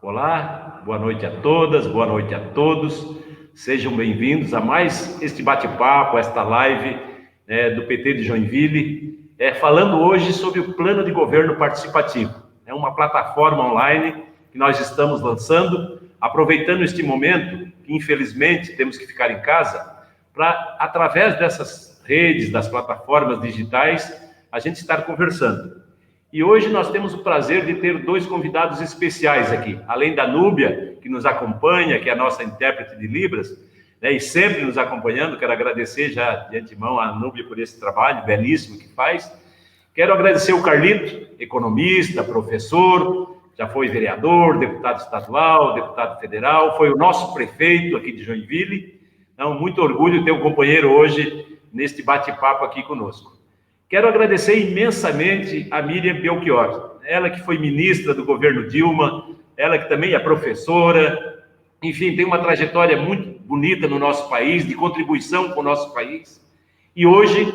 Olá, boa noite a todas, boa noite a todos. Sejam bem-vindos a mais este bate-papo, esta live do PT de Joinville, falando hoje sobre o Plano de Governo Participativo. É uma plataforma online que nós estamos lançando, aproveitando este momento, que infelizmente temos que ficar em casa, para, através dessas redes, das plataformas digitais, a gente estar conversando. E hoje nós temos o prazer de ter dois convidados especiais aqui, além da Núbia, que nos acompanha, que é a nossa intérprete de Libras, e sempre nos acompanhando. Quero agradecer já de antemão a Núbia por esse trabalho belíssimo que faz. Quero agradecer o Carlito, economista, professor, já foi vereador, deputado estadual, deputado federal, foi o nosso prefeito aqui de Joinville. Então, muito orgulho ter um companheiro hoje neste bate-papo aqui conosco. Quero agradecer imensamente a Miriam Belchior, ela que foi ministra do governo Dilma, ela que também é professora, enfim, tem uma trajetória muito bonita no nosso país, de contribuição com o nosso país, e hoje,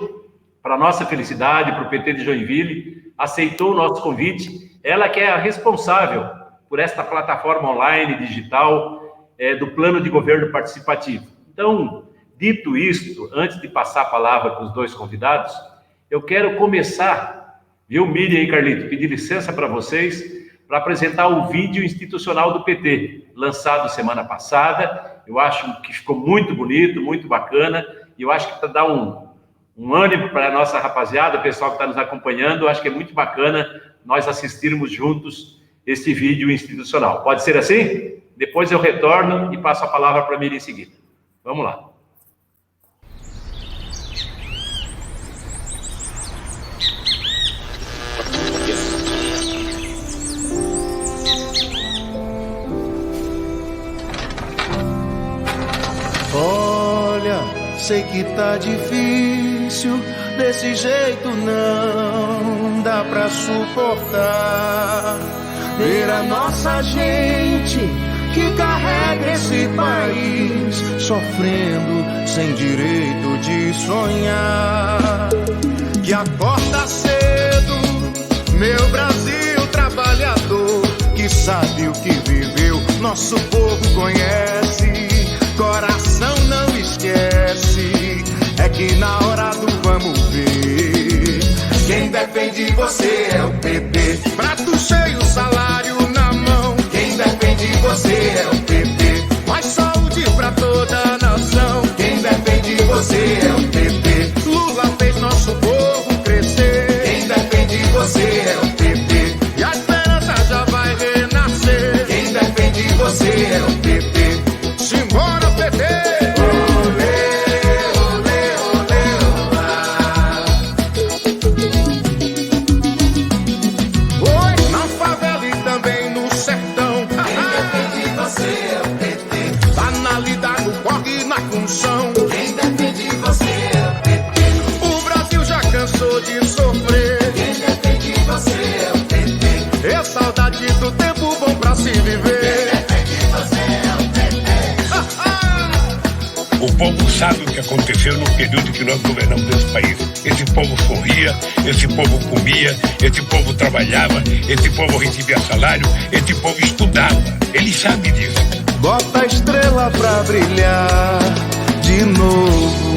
para nossa felicidade, para o PT de Joinville, aceitou o nosso convite, ela que é a responsável por esta plataforma online digital do Plano de Governo Participativo. Então, dito isto, antes de passar a palavra para os dois convidados, eu quero começar, viu, Miriam e Carlito, pedir licença para vocês para apresentar o vídeo institucional do PT, lançado semana passada. Eu acho que ficou muito bonito, muito bacana, e eu acho que para dar um ânimo para a nossa rapaziada, o pessoal que está nos acompanhando, eu acho que é muito bacana nós assistirmos juntos esse vídeo institucional. Pode ser assim? Depois eu retorno e passo a palavra para a Miriam em seguida. Vamos lá. Olha, sei que tá difícil, desse jeito não dá pra suportar. Ver a nossa gente que carrega esse país sofrendo sem direito de sonhar. Que acorda cedo, meu Brasil trabalhador, que sabe o que viveu, nosso povo conhece. Coração não esquece, é que na hora do vamos ver, quem defende você é o PT. Prato cheio, salário na mão, quem defende você é o PT. Mais saúde pra toda a nação, quem defende você é o PT. Lula fez nosso povo crescer, quem defende você é o PT. E a esperança já vai renascer, quem defende você é o PT. Simbora, PT! Olê, olê, olê, olá. Oi, na favela e também no sertão. Quem defende você é o PT. Tá na lida, no corre e na função. Quem defende você é o PT. O Brasil já cansou de sofrer. Quem defende você é o PT. É saudade do tempo bom pra se viver. Quem defende você é o PT. O povo sabe o que aconteceu no período que nós governamos esse país. Esse povo sorria, esse povo comia, esse povo trabalhava, esse povo recebia salário, esse povo estudava. Ele sabe disso. Bota a estrela pra brilhar de novo.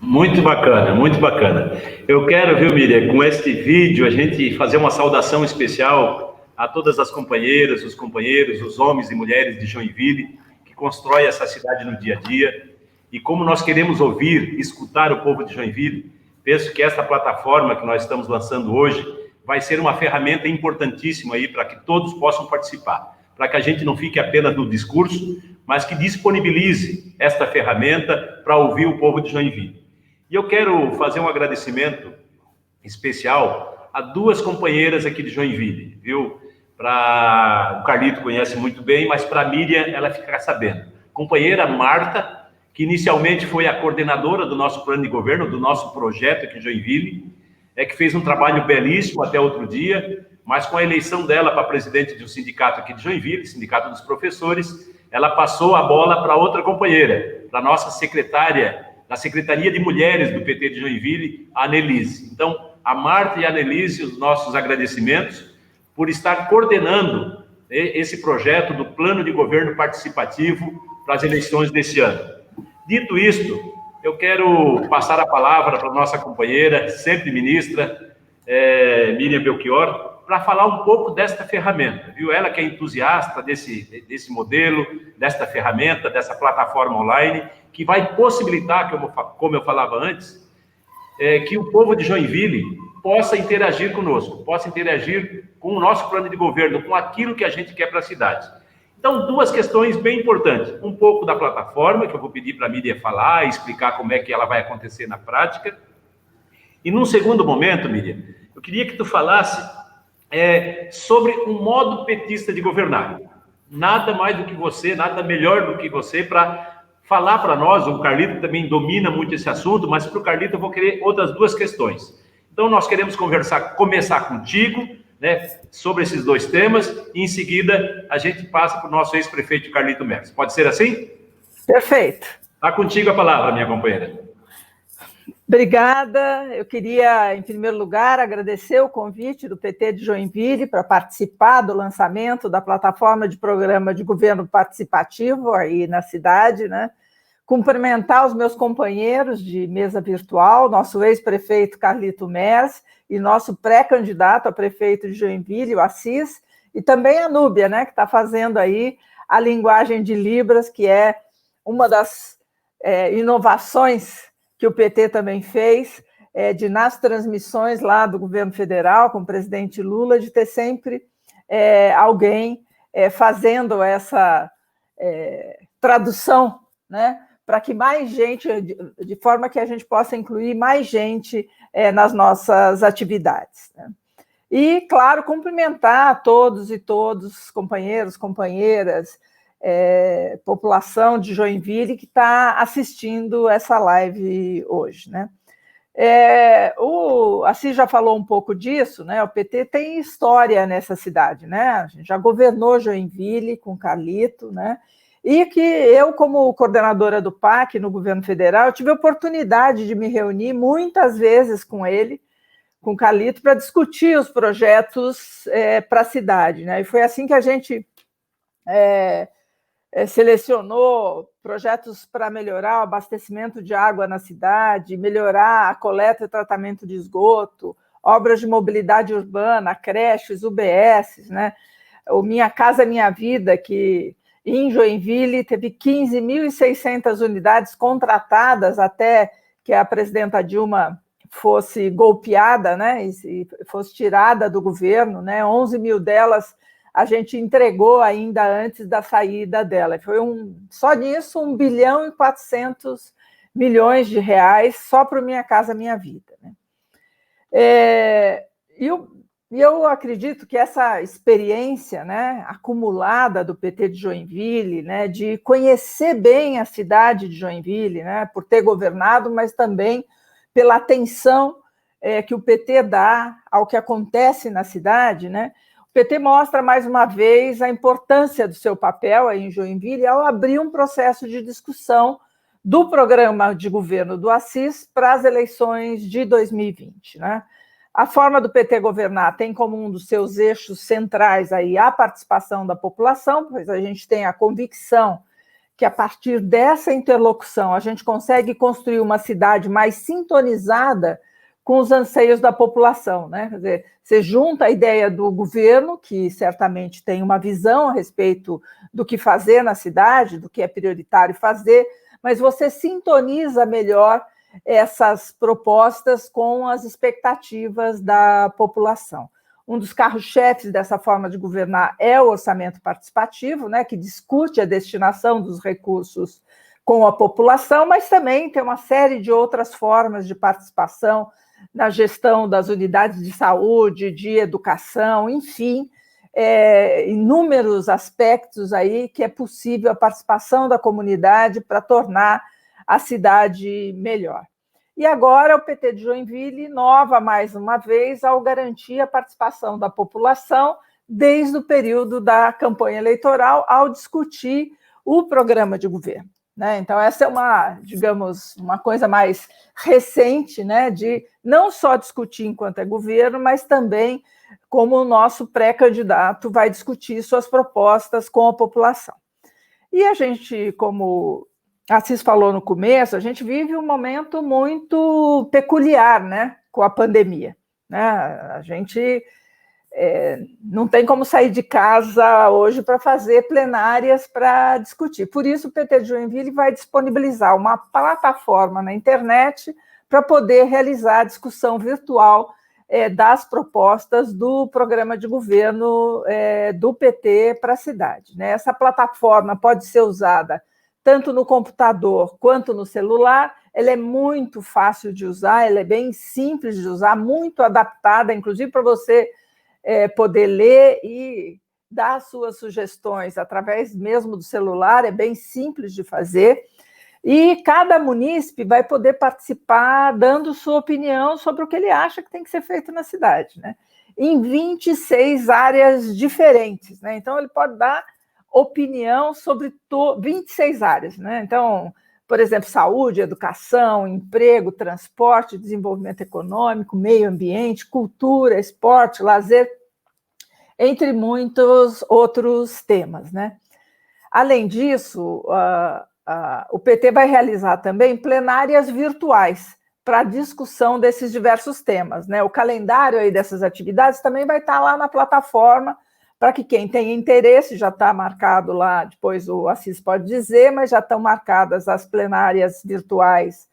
Muito bacana, muito bacana. Eu quero, viu, Miriam, com este vídeo, a gente fazer uma saudação especial a todas as companheiras, os companheiros, os homens e mulheres de Joinville, que constroem essa cidade no dia a dia. E como nós queremos ouvir, escutar o povo de Joinville, penso que esta plataforma que nós estamos lançando hoje vai ser uma ferramenta importantíssima aí para que todos possam participar, para que a gente não fique apenas no discurso, mas que disponibilize esta ferramenta para ouvir o povo de Joinville. E eu quero fazer um agradecimento especial a duas companheiras aqui de Joinville, viu? O Carlito conhece muito bem, mas para a Miriam ela fica sabendo. Companheira Marta, que inicialmente foi a coordenadora do nosso plano de governo, do nosso projeto aqui em Joinville, que fez um trabalho belíssimo até outro dia, mas com a eleição dela para presidente de um sindicato aqui de Joinville, Sindicato dos Professores, ela passou a bola para outra companheira, para a nossa secretária da Secretaria de Mulheres do PT de Joinville, a Anelise. Então, a Marta e a Anelise, os nossos agradecimentos por estar coordenando esse projeto do Plano de Governo Participativo para as eleições desse ano. Dito isto, eu quero passar a palavra para a nossa companheira, sempre ministra, Miriam Belchior, para falar um pouco desta ferramenta, viu? Ela que é entusiasta desse modelo, desta ferramenta, dessa plataforma online, que vai possibilitar, como eu falava antes, que o povo de Joinville possa interagir conosco, possa interagir com o nosso plano de governo, com aquilo que a gente quer para a cidade. Então, duas questões bem importantes. Um pouco da plataforma, que eu vou pedir para a Miriam falar e explicar como é que ela vai acontecer na prática. E num segundo momento, Miriam, eu queria que tu falasse sobre um modo petista de governar. Nada mais do que você, nada melhor do que você para falar para nós. O Carlito também domina muito esse assunto, mas para o Carlito eu vou querer outras duas questões. Então, nós queremos começar contigo, né, sobre esses dois temas, e em seguida a gente passa para o nosso ex-prefeito Carlito Merz. Pode ser assim? Perfeito. Está contigo a palavra, minha companheira. Obrigada. Eu queria, em primeiro lugar, agradecer o convite do PT de Joinville para participar do lançamento da plataforma de programa de governo participativo aí na cidade, né? Cumprimentar os meus companheiros de mesa virtual, nosso ex-prefeito Carlito Merz e nosso pré-candidato a prefeito de Joinville, o Assis, e também a Núbia, né, que está fazendo aí a linguagem de Libras, que é uma das inovações que o PT também fez, nas transmissões lá do governo federal, com o presidente Lula, de ter sempre alguém fazendo essa tradução, né, para que mais gente, de forma que a gente possa incluir mais gente nas nossas atividades, né? E, claro, cumprimentar a todos e todos, companheiros, companheiras, população de Joinville que está assistindo essa live hoje, né? O Assis já falou um pouco disso, né? O PT tem história nessa cidade, né? A gente já governou Joinville com Carlito, né? E que eu, como coordenadora do PAC no governo federal, tive a oportunidade de me reunir muitas vezes com ele, com o Carlito, para discutir os projetos para a cidade, né? E foi assim que a gente selecionou projetos para melhorar o abastecimento de água na cidade, melhorar a coleta e tratamento de esgoto, obras de mobilidade urbana, creches, UBS, né? O Minha Casa Minha Vida, que em Joinville teve 15.600 unidades contratadas até que a presidenta Dilma fosse golpeada, né, e fosse tirada do governo, né? 11 mil delas a gente entregou ainda antes da saída dela. Foi só nisso, 1 bilhão e 400 milhões de reais só para o Minha Casa Minha Vida, né? E eu acredito que essa experiência, né, acumulada do PT de Joinville, né, de conhecer bem a cidade de Joinville, né, por ter governado, mas também pela atenção que o PT dá ao que acontece na cidade, né? O PT mostra mais uma vez a importância do seu papel aí em Joinville ao abrir um processo de discussão do programa de governo do Assis para as eleições de 2020, né? A forma do PT governar tem como um dos seus eixos centrais aí a participação da população, pois a gente tem a convicção que a partir dessa interlocução a gente consegue construir uma cidade mais sintonizada com os anseios da população, né? Quer dizer, você junta a ideia do governo, que certamente tem uma visão a respeito do que fazer na cidade, do que é prioritário fazer, mas você sintoniza melhor essas propostas com as expectativas da população. Um dos carros-chefes dessa forma de governar é o orçamento participativo, né, que discute a destinação dos recursos com a população, mas também tem uma série de outras formas de participação na gestão das unidades de saúde, de educação, enfim, inúmeros aspectos aí que é possível a participação da comunidade para tornar a cidade melhor. E agora o PT de Joinville inova mais uma vez ao garantir a participação da população desde o período da campanha eleitoral ao discutir o programa de governo. né? Então, essa é digamos, uma coisa mais recente, né, de não só discutir enquanto é governo, mas também como o nosso pré-candidato vai discutir suas propostas com a população. E a gente, como a Assis falou no começo, a gente vive um momento muito peculiar, né, com a pandemia, né? A gente não tem como sair de casa hoje para fazer plenárias para discutir. Por isso, o PT de Joinville vai disponibilizar uma plataforma na internet para poder realizar a discussão virtual das propostas do programa de governo do PT para a cidade, né? Essa plataforma pode ser usada tanto no computador quanto no celular. Ela é muito fácil de usar, ela é bem simples de usar, muito adaptada, inclusive para você poder ler e dar suas sugestões através mesmo do celular, é bem simples de fazer. E cada munícipe vai poder participar dando sua opinião sobre o que ele acha que tem que ser feito na cidade, né? Em 26 áreas diferentes, né? Então, ele pode dar opinião sobre 26 áreas, né? Então, por exemplo, saúde, educação, emprego, transporte, desenvolvimento econômico, meio ambiente, cultura, esporte, lazer, entre muitos outros temas, né? Além disso, o PT vai realizar também plenárias virtuais para discussão desses diversos temas, né? O calendário aí dessas atividades também vai estar lá na plataforma, para que quem tem interesse, já está marcado lá, depois o Assis pode dizer, mas já estão marcadas as plenárias virtuais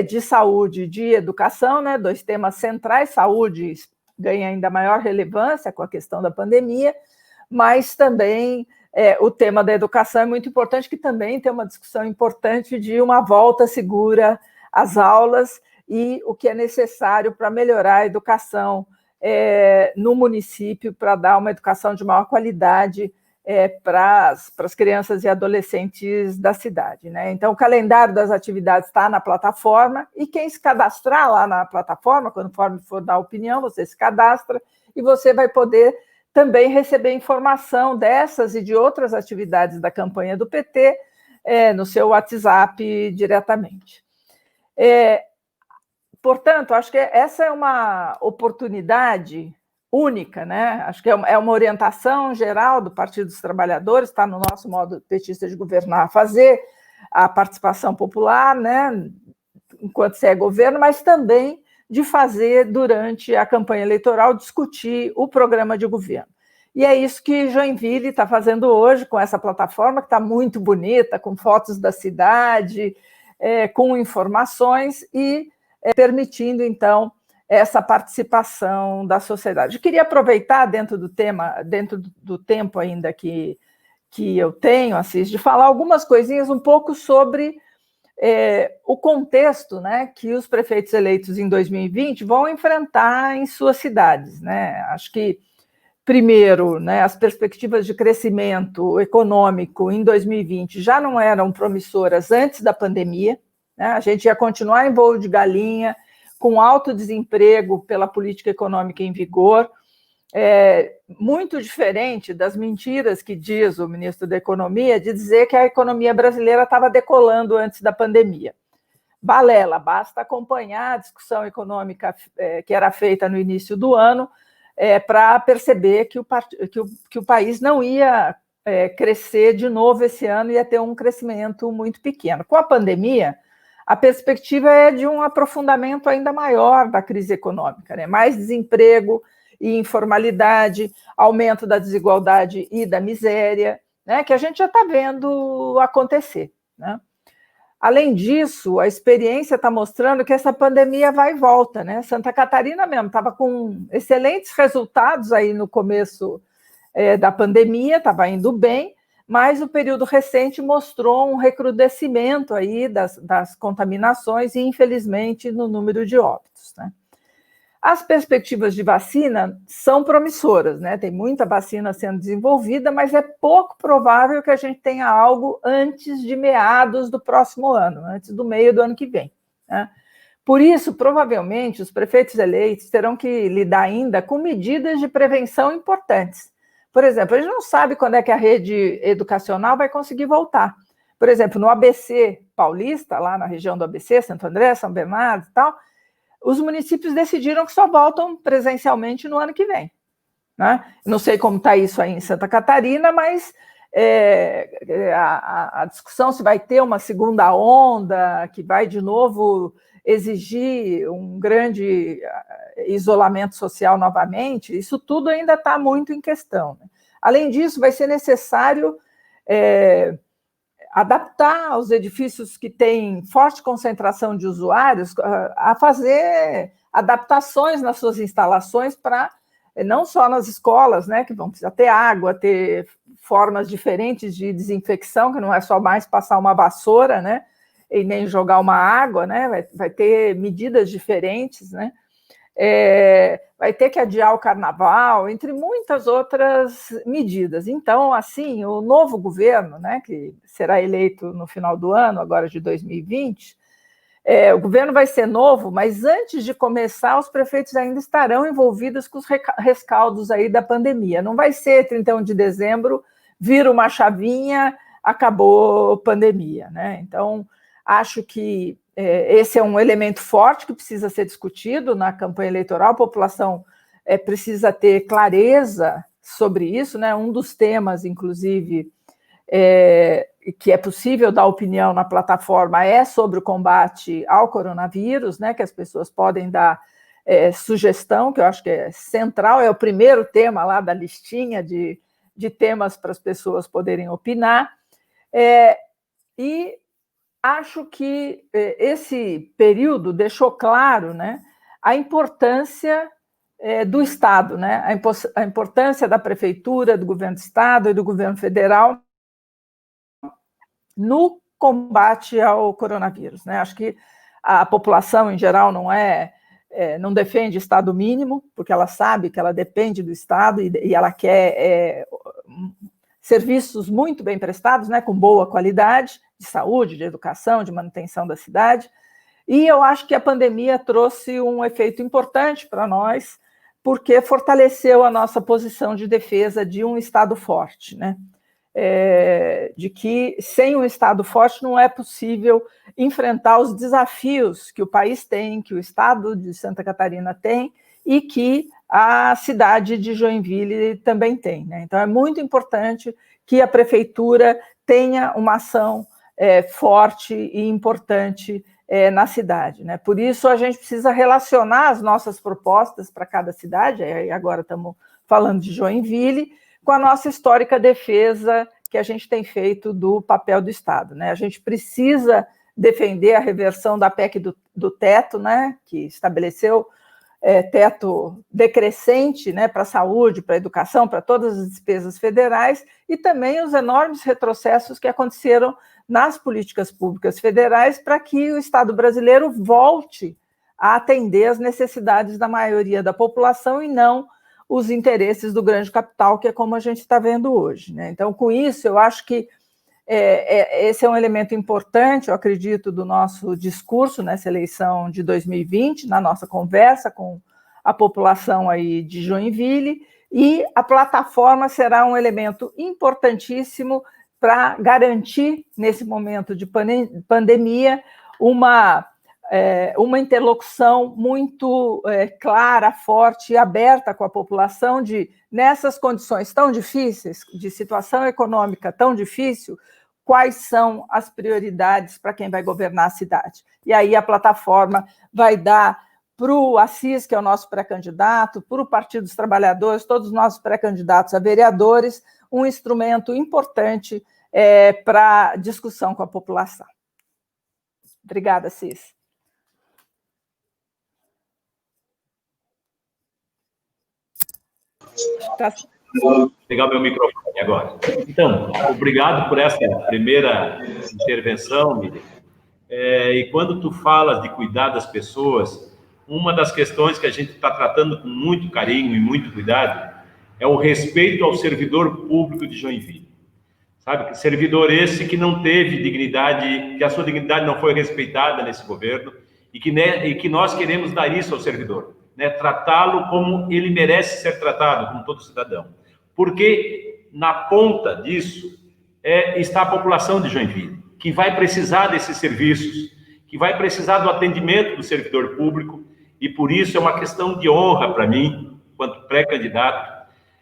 de saúde e de educação, né? 2 temas centrais. Saúde ganha ainda maior relevância com a questão da pandemia, mas também o tema da educação é muito importante, que também tem uma discussão importante de uma volta segura às aulas e o que é necessário para melhorar a educação no município, para dar uma educação de maior qualidade para as crianças e adolescentes da cidade, né? Então, o calendário das atividades está na plataforma, e quem se cadastrar lá na plataforma, quando for dar opinião, você se cadastra e você vai poder também receber informação dessas e de outras atividades da campanha do PT no seu WhatsApp diretamente. Portanto, acho que essa é uma oportunidade única, né? Acho que é uma orientação geral do Partido dos Trabalhadores, está no nosso modo petista de governar, fazer a participação popular, né, enquanto se é governo, mas também de fazer, durante a campanha eleitoral, discutir o programa de governo. E é isso que Joinville está fazendo hoje com essa plataforma, que está muito bonita, com fotos da cidade, com informações e permitindo, então, essa participação da sociedade. Eu queria aproveitar, dentro do tempo ainda que eu tenho, Assis, de falar algumas coisinhas um pouco sobre o contexto, né, que os prefeitos eleitos em 2020 vão enfrentar em suas cidades, né? Acho que, primeiro, né, as perspectivas de crescimento econômico em 2020 já não eram promissoras antes da pandemia, né? A gente ia continuar em voo de galinha, com alto desemprego pela política econômica em vigor, muito diferente das mentiras que diz o ministro da Economia, de dizer que a economia brasileira estava decolando antes da pandemia. Balela, basta acompanhar a discussão econômica que era feita no início do ano para perceber que o país não ia crescer de novo esse ano, ia ter um crescimento muito pequeno. Com a pandemia, a perspectiva é de um aprofundamento ainda maior da crise econômica, né? Mais desemprego e informalidade, aumento da desigualdade e da miséria, né? Que a gente já está vendo acontecer, né? Além disso, a experiência está mostrando que essa pandemia vai e volta, né? Santa Catarina mesmo estava com excelentes resultados aí no começo da pandemia, estava indo bem, mas o período recente mostrou um recrudescimento aí das contaminações e, infelizmente, no número de óbitos, né? As perspectivas de vacina são promissoras, né? Tem muita vacina sendo desenvolvida, mas é pouco provável que a gente tenha algo antes de meados do próximo ano, antes do meio do ano que vem, né? Por isso, provavelmente, os prefeitos eleitos terão que lidar ainda com medidas de prevenção importantes. Por exemplo, a gente não sabe quando é que a rede educacional vai conseguir voltar, Por exemplo, no ABC paulista, lá na região do ABC, Santo André, São Bernardo e tal, os municípios decidiram que só voltam presencialmente no ano que vem, né? Não sei como está isso aí em Santa Catarina, mas a discussão se vai ter uma segunda onda, que vai de novo exigir um grande isolamento social novamente, isso tudo ainda está muito em questão, né? Além disso, vai ser necessário adaptar os edifícios que têm forte concentração de usuários a fazer adaptações nas suas instalações para, não só nas escolas, né, que vão precisar ter água, ter formas diferentes de desinfecção, que não é só mais passar uma vassoura, né, e nem jogar uma água, né, vai ter medidas diferentes, né, vai ter que adiar o carnaval, entre muitas outras medidas. Então, assim, o novo governo, né, que será eleito no final do ano, agora de 2020, o governo vai ser novo, mas antes de começar, os prefeitos ainda estarão envolvidos com os rescaldos aí da pandemia. Não vai ser 31 de dezembro, vira uma chavinha, acabou a pandemia, né? Então, acho que esse é um elemento forte que precisa ser discutido na campanha eleitoral. A população precisa ter clareza sobre isso, né? Um dos temas, inclusive, que é possível dar opinião na plataforma é sobre o combate ao coronavírus, né? Que as pessoas podem dar sugestão, que eu acho que é central, é o primeiro tema lá da listinha de temas para as pessoas poderem opinar. E acho que esse período deixou claro, né, a importância do Estado, né, a importância da Prefeitura, do Governo do Estado e do Governo Federal no combate ao coronavírus, né? Acho que a população, em geral, não defende Estado mínimo, porque ela sabe que ela depende do Estado e ela quer serviços muito bem prestados, né, com boa qualidade, de saúde, de educação, de manutenção da cidade. E eu acho que a pandemia trouxe um efeito importante para nós, porque fortaleceu a nossa posição de defesa de um Estado forte, né? De que sem um Estado forte não é possível enfrentar os desafios que o país tem, que o Estado de Santa Catarina tem e que a cidade de Joinville também tem, né? Então, é muito importante que a Prefeitura tenha uma ação forte e importante na cidade, né? Por isso, a gente precisa relacionar as nossas propostas para cada cidade, e agora estamos falando de Joinville, com a nossa histórica defesa que a gente tem feito do papel do Estado, né? A gente precisa defender a reversão da PEC do teto, né? Que estabeleceu teto decrescente, né, para a saúde, para a educação, para todas as despesas federais, e também os enormes retrocessos que aconteceram nas políticas públicas federais para que o Estado brasileiro volte a atender as necessidades da maioria da população e não os interesses do grande capital, que é como a gente está vendo hoje, né? Então, com isso, eu acho que esse é um elemento importante, eu acredito, do nosso discurso nessa eleição de 2020, na nossa conversa com a população aí de Joinville, e a plataforma será um elemento importantíssimo para garantir, nesse momento de pandemia, uma interlocução muito clara, forte e aberta com a população de, nessas condições tão difíceis, de situação econômica tão difícil, quais são as prioridades para quem vai governar a cidade. E aí a plataforma vai dar para o Assis, que é o nosso pré-candidato, para o Partido dos Trabalhadores, todos os nossos pré-candidatos a vereadores, um instrumento importante para discussão com a população. Obrigada, Assis. Vou pegar meu microfone agora. Então, obrigado por essa primeira intervenção, Miriam. E quando tu falas de cuidar das pessoas, uma das questões que a gente está tratando com muito carinho e muito cuidado é o respeito ao servidor público de Joinville. Sabe, servidor esse que não teve dignidade, que a sua dignidade não foi respeitada nesse governo e que nós queremos dar isso ao servidor, né? Tratá-lo como ele merece ser tratado, como todo cidadão. Porque na ponta disso está a população de Joinville. que vai precisar desses serviços, que vai precisar do atendimento do servidor público, e por isso é uma questão de honra para mim, enquanto pré-candidato,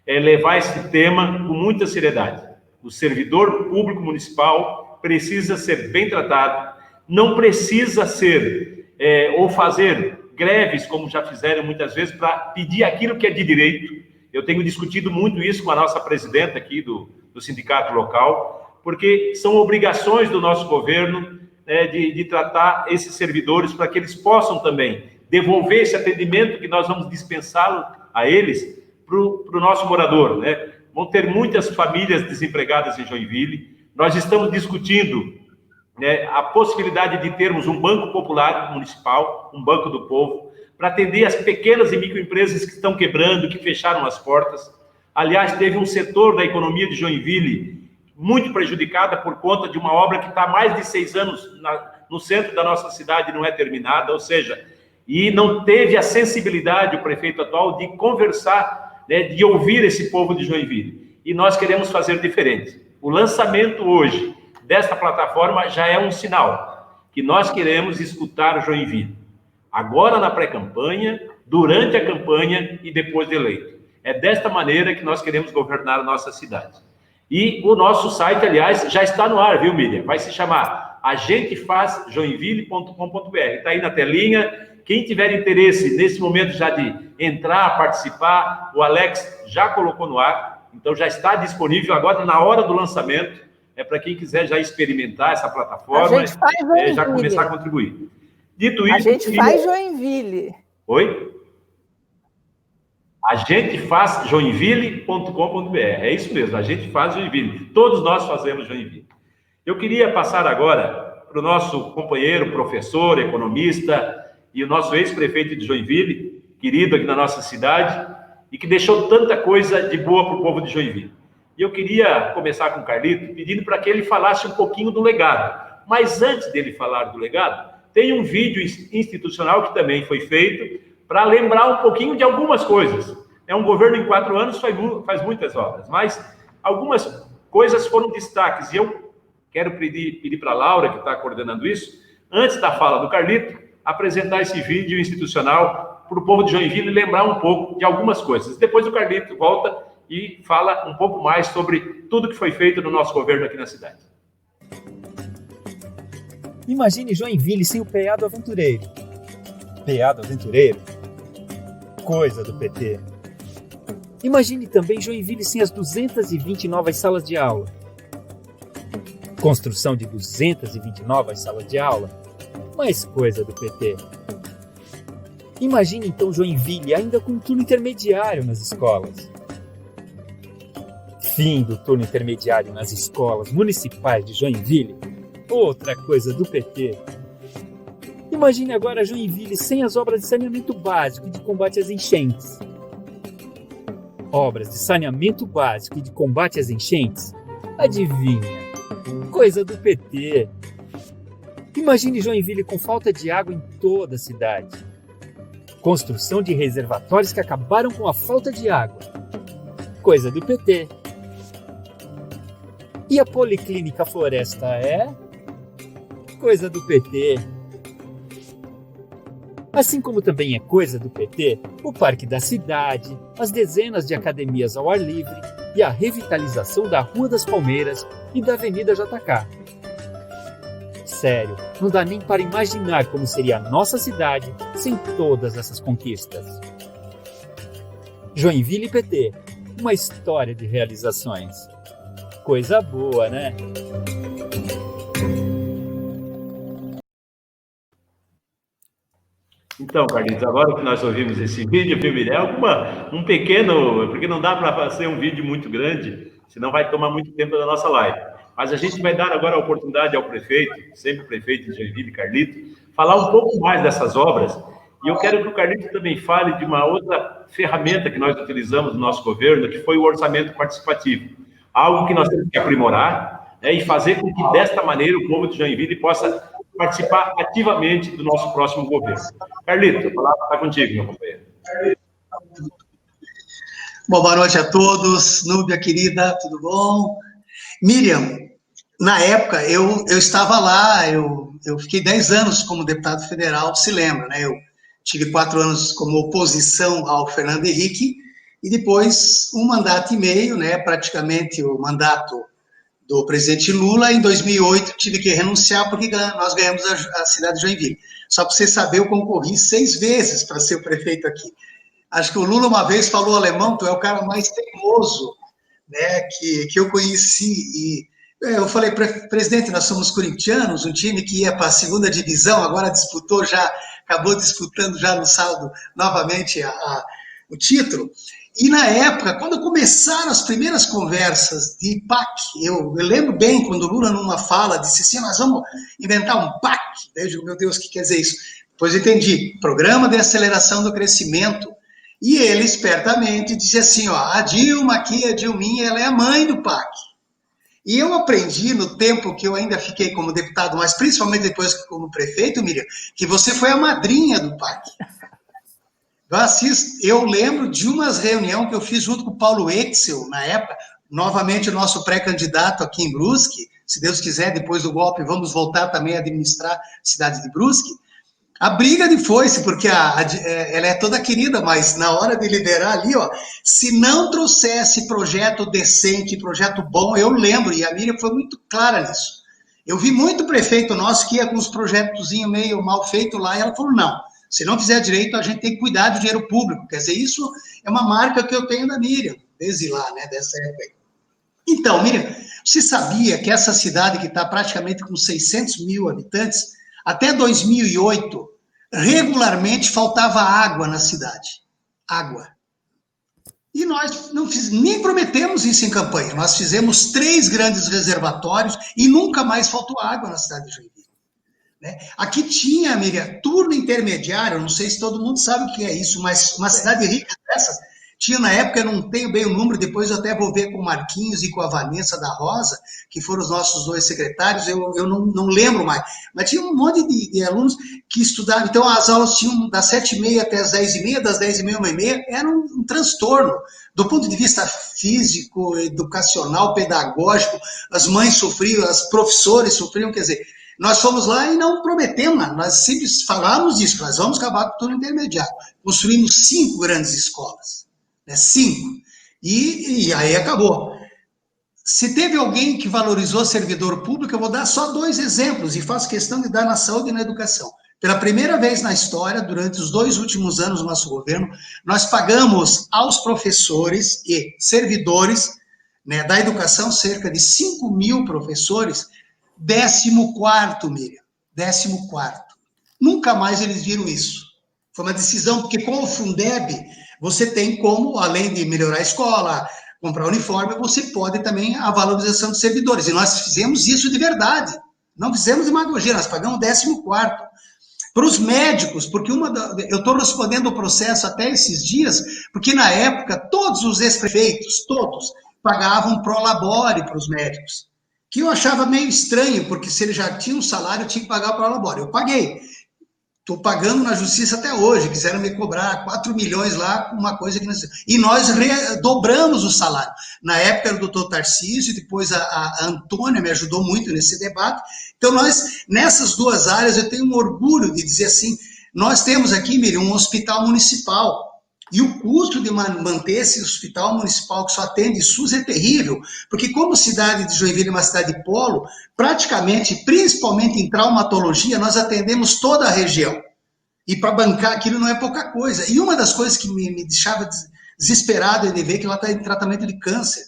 levar esse tema com muita seriedade. O servidor público municipal precisa ser bem tratado, não precisa ser ou fazer greves, como já fizeram muitas vezes, para pedir aquilo que é de direito. Eu tenho discutido muito isso com a nossa presidenta aqui do sindicato local, porque são obrigações do nosso governo de tratar esses servidores para que eles possam também devolver esse atendimento que nós vamos dispensá-lo a eles para o nosso morador, né? Vão ter muitas famílias desempregadas em Joinville. Nós estamos discutindo a possibilidade de termos um banco popular municipal, um banco do povo, para atender as pequenas e microempresas que estão quebrando, que fecharam as portas. Aliás, teve um setor da economia de Joinville muito prejudicada por conta de uma obra que está há mais de 6 anos no centro da nossa cidade e não é terminada, ou seja, e não teve a sensibilidade, o prefeito atual, de conversar, de ouvir esse povo de Joinville. E nós queremos fazer diferente. O lançamento hoje desta plataforma já é um sinal que nós queremos escutar Joinville. Agora na pré-campanha, durante a campanha e depois de eleito. É desta maneira que nós queremos governar a nossa cidade. E o nosso site, aliás, já está no ar, viu, Miriam? Vai se chamar agentefazjoinville.com.br. Está aí na telinha. Quem tiver interesse, nesse momento, já de entrar, participar, o Alex já colocou no ar. Então, já está disponível agora, na hora do lançamento. Para quem quiser já experimentar essa plataforma, já começar a contribuir. Dito isso... A gente faz Joinville. Oi? agentefazjoinville.com.br. É isso mesmo, a gente faz Joinville. Todos nós fazemos Joinville. Eu queria passar agora para o nosso companheiro, professor, economista e o nosso ex-prefeito de Joinville, querido aqui na nossa cidade, e que deixou tanta coisa de boa para o povo de Joinville. E eu queria começar com o Carlito, pedindo para que ele falasse um pouquinho do legado. Mas antes dele falar do legado, tem um vídeo institucional que também foi feito para lembrar um pouquinho de algumas coisas. Um governo em 4 anos faz muitas obras, mas algumas coisas foram destaques. E eu quero pedir para a Laura, que está coordenando isso, antes da fala do Carlito, apresentar esse vídeo institucional para o povo de Joinville e lembrar um pouco de algumas coisas. Depois o Carlito volta e fala um pouco mais sobre tudo que foi feito no nosso governo aqui na cidade. Imagine Joinville sem o PA do Aventureiro. PA do Aventureiro? Coisa do PT. Imagine também Joinville sem as 220 novas salas de aula. Construção de 220 novas salas de aula? Mais coisa do PT. Imagine então Joinville ainda com um turno intermediário nas escolas. Fim do turno intermediário nas escolas municipais de Joinville? Outra coisa do PT. Imagine agora Joinville sem as obras de saneamento básico e de combate às enchentes. Obras de saneamento básico e de combate às enchentes? Adivinha? Coisa do PT. Imagine Joinville com falta de água em toda a cidade. Construção de reservatórios que acabaram com a falta de água. Coisa do PT. E a Policlínica Floresta é? Coisa do PT. Assim como também é coisa do PT o Parque da Cidade, as dezenas de academias ao ar livre e a revitalização da Rua das Palmeiras e da Avenida JK. Sério, não dá nem para imaginar como seria a nossa cidade sem todas essas conquistas. Joinville PT, uma história de realizações. Coisa boa, né? Então, Carlitos, agora que nós ouvimos esse vídeo, um pequeno, porque não dá para fazer um vídeo muito grande, senão vai tomar muito tempo da nossa live. Mas a gente vai dar agora a oportunidade ao prefeito, sempre prefeito de Joinville, Carlito, falar um pouco mais dessas obras. E eu quero que o Carlito também fale de uma outra ferramenta que nós utilizamos no nosso governo, que foi o orçamento participativo. Algo que nós temos que aprimorar, e fazer com que, desta maneira, o povo de Joinville possa participar ativamente do nosso próximo governo. Carlito, a palavra está contigo, meu companheiro. Bom, boa noite a todos. Núbia, querida, tudo bom? Miriam, Na época, eu estava lá, eu fiquei 10 anos como deputado federal, se lembra, né? Eu tive 4 anos como oposição ao Fernando Henrique, e depois 1,5 mandatos, né? Praticamente o mandato do presidente Lula. Em 2008, tive que renunciar porque nós ganhamos a cidade de Joinville. Só para você saber, eu concorri 6 vezes para ser o prefeito aqui. Acho que o Lula uma vez falou, alemão, tu é o cara mais teimoso, né, que eu conheci. E eu falei, presidente, nós somos corintianos, um time que ia para a segunda divisão, agora acabou disputando já no sábado novamente o título. E na época, quando começaram as primeiras conversas de PAC, eu lembro bem quando o Lula, numa fala, disse assim, nós vamos inventar um PAC. Eu digo, meu Deus, o que quer dizer isso? Depois eu entendi, Programa de Aceleração do Crescimento. E ele, espertamente, disse assim, ó, a Dilma aqui, a Dilminha, ela é a mãe do PAC. E eu aprendi no tempo que eu ainda fiquei como deputado, mas principalmente depois como prefeito, Miriam, que você foi a madrinha do PAC. Eu lembro de umas reuniões que eu fiz junto com o Paulo Exel, na época, novamente o nosso pré-candidato aqui em Brusque, se Deus quiser, depois do golpe, vamos voltar também a administrar a cidade de Brusque. A briga de foice, porque ela é toda querida, mas na hora de liderar ali, ó, se não trouxesse projeto decente, projeto bom, eu lembro, e a Miriam foi muito clara nisso. Eu vi muito prefeito nosso que ia com uns projetozinhos meio mal feitos lá, e ela falou, não, se não fizer direito, a gente tem que cuidar do dinheiro público. Quer dizer, isso é uma marca que eu tenho da Miriam, desde lá, né, dessa época. Então, Miriam, você sabia que essa cidade que está praticamente com 600 mil habitantes, até 2008, regularmente faltava água na cidade. Água. E nós nem prometemos isso em campanha. Nós fizemos 3 grandes reservatórios e nunca mais faltou água na cidade de Joinville. Né? Aqui tinha, Miriam, turno intermediário, não sei se todo mundo sabe o que é isso, mas uma cidade rica dessa, tinha na época, eu não tenho bem o número, depois eu até vou ver com o Marquinhos e com a Vanessa da Rosa, que foram os nossos 2 secretários, eu não lembro mais, mas tinha um monte de alunos que estudavam, então as aulas tinham das 7h30 até as 10h30, das 10h30 às 1h30, era um transtorno, do ponto de vista físico, educacional, pedagógico, as mães sofriam, os professores sofriam, quer dizer, nós fomos lá e não prometemos nada, nós sempre falamos disso, nós vamos acabar com o turno intermediário, construímos 5 grandes escolas, né, 5, e aí acabou. Se teve alguém que valorizou servidor público, eu vou dar só 2 exemplos, e faço questão de dar na saúde e na educação. Pela primeira vez na história, durante os 2 últimos anos do nosso governo, nós pagamos aos professores e servidores, né, da educação, cerca de 5 mil professores, 14º, Miriam, 14º. Nunca mais eles viram isso. Foi uma decisão, porque com o Fundeb, você tem como, além de melhorar a escola, comprar uniforme, você pode também a valorização dos servidores. E nós fizemos isso de verdade. Não fizemos demagogia, nós pagamos 14º. Para os médicos, porque eu estou respondendo o processo até esses dias, porque na época todos os ex-prefeitos, todos, pagavam prolabore para os médicos. Que eu achava meio estranho, porque se ele já tinha um salário, eu tinha que pagar o prolabore. Eu paguei. Estou pagando na justiça até hoje, quiseram me cobrar 4 milhões lá, uma coisa que não... E nós dobramos o salário. Na época era o doutor Tarcísio, depois a Antônia me ajudou muito nesse debate. Então nós, nessas 2 áreas, eu tenho um orgulho de dizer assim, nós temos aqui, Miriam, um hospital municipal, e o custo de manter esse hospital municipal que só atende SUS é terrível, porque como cidade de Joinville é uma cidade de polo, praticamente, principalmente em traumatologia, nós atendemos toda a região. E para bancar aquilo não é pouca coisa. E uma das coisas que me deixava desesperado é de ver que ela está em tratamento de câncer.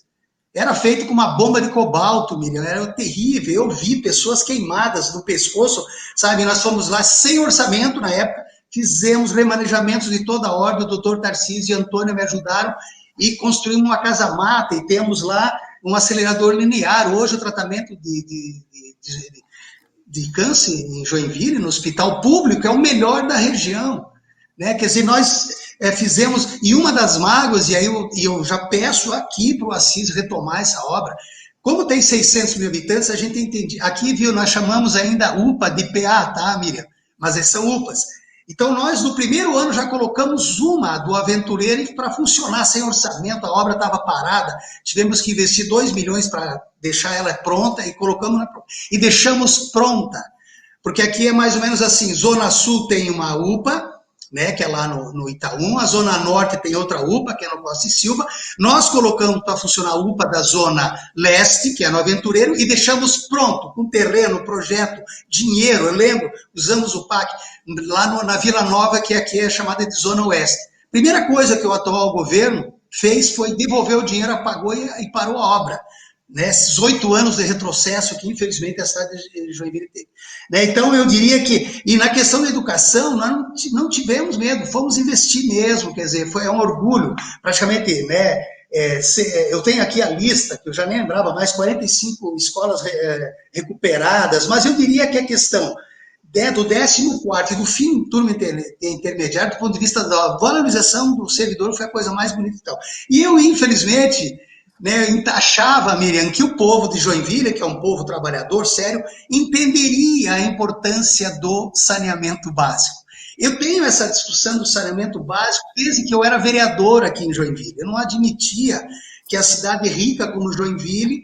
Era feito com uma bomba de cobalto, Miriam, era terrível. Eu vi pessoas queimadas no pescoço, sabe? Nós fomos lá sem orçamento na época, fizemos remanejamentos de toda a ordem, o doutor Tarcísio e a Antônia me ajudaram, e construímos uma casa-mata, e temos lá um acelerador linear. Hoje o tratamento de câncer em Joinville, no hospital público, é o melhor da região. Né? Quer dizer, nós fizemos, e uma das mágoas, e aí eu já peço aqui para o Assis retomar essa obra, como tem 600 mil habitantes, a gente entende, aqui, viu, nós chamamos ainda UPA de PA, tá, Miriam? Mas são UPAs. Então, nós, no primeiro ano, já colocamos uma do Aventureiro para funcionar sem orçamento, a obra estava parada, tivemos que investir 2 milhões para deixar ela pronta e colocamos e deixamos pronta. Porque aqui é mais ou menos assim, Zona Sul tem uma UPA, né, que é lá no Itaú, a Zona Norte tem outra UPA, que é no Costa e Silva, nós colocamos para funcionar a UPA da Zona Leste, que é no Aventureiro, e deixamos pronto, com terreno, projeto, dinheiro, eu lembro, usamos o PAC, lá na Vila Nova, que aqui é chamada de Zona Oeste. Primeira coisa que o atual governo fez foi devolver o dinheiro, apagou e parou a obra. Né, esses 8 anos de retrocesso que, infelizmente, a cidade de Joinville teve. Né, então, eu diria que, e na questão da educação, nós não tivemos medo, fomos investir mesmo, quer dizer, é um orgulho, praticamente, né, eu tenho aqui a lista, que eu já nem lembrava mais, 45 escolas recuperadas, mas eu diria que a questão do 14º e do fim do turno intermediário, do ponto de vista da valorização do servidor, foi a coisa mais bonita e tal. E eu, infelizmente, né, achava, Miriam, que o povo de Joinville, que é um povo trabalhador, sério, entenderia a importância do saneamento básico. Eu tenho essa discussão do saneamento básico desde que eu era vereador aqui em Joinville. Eu não admitia que a cidade rica como Joinville,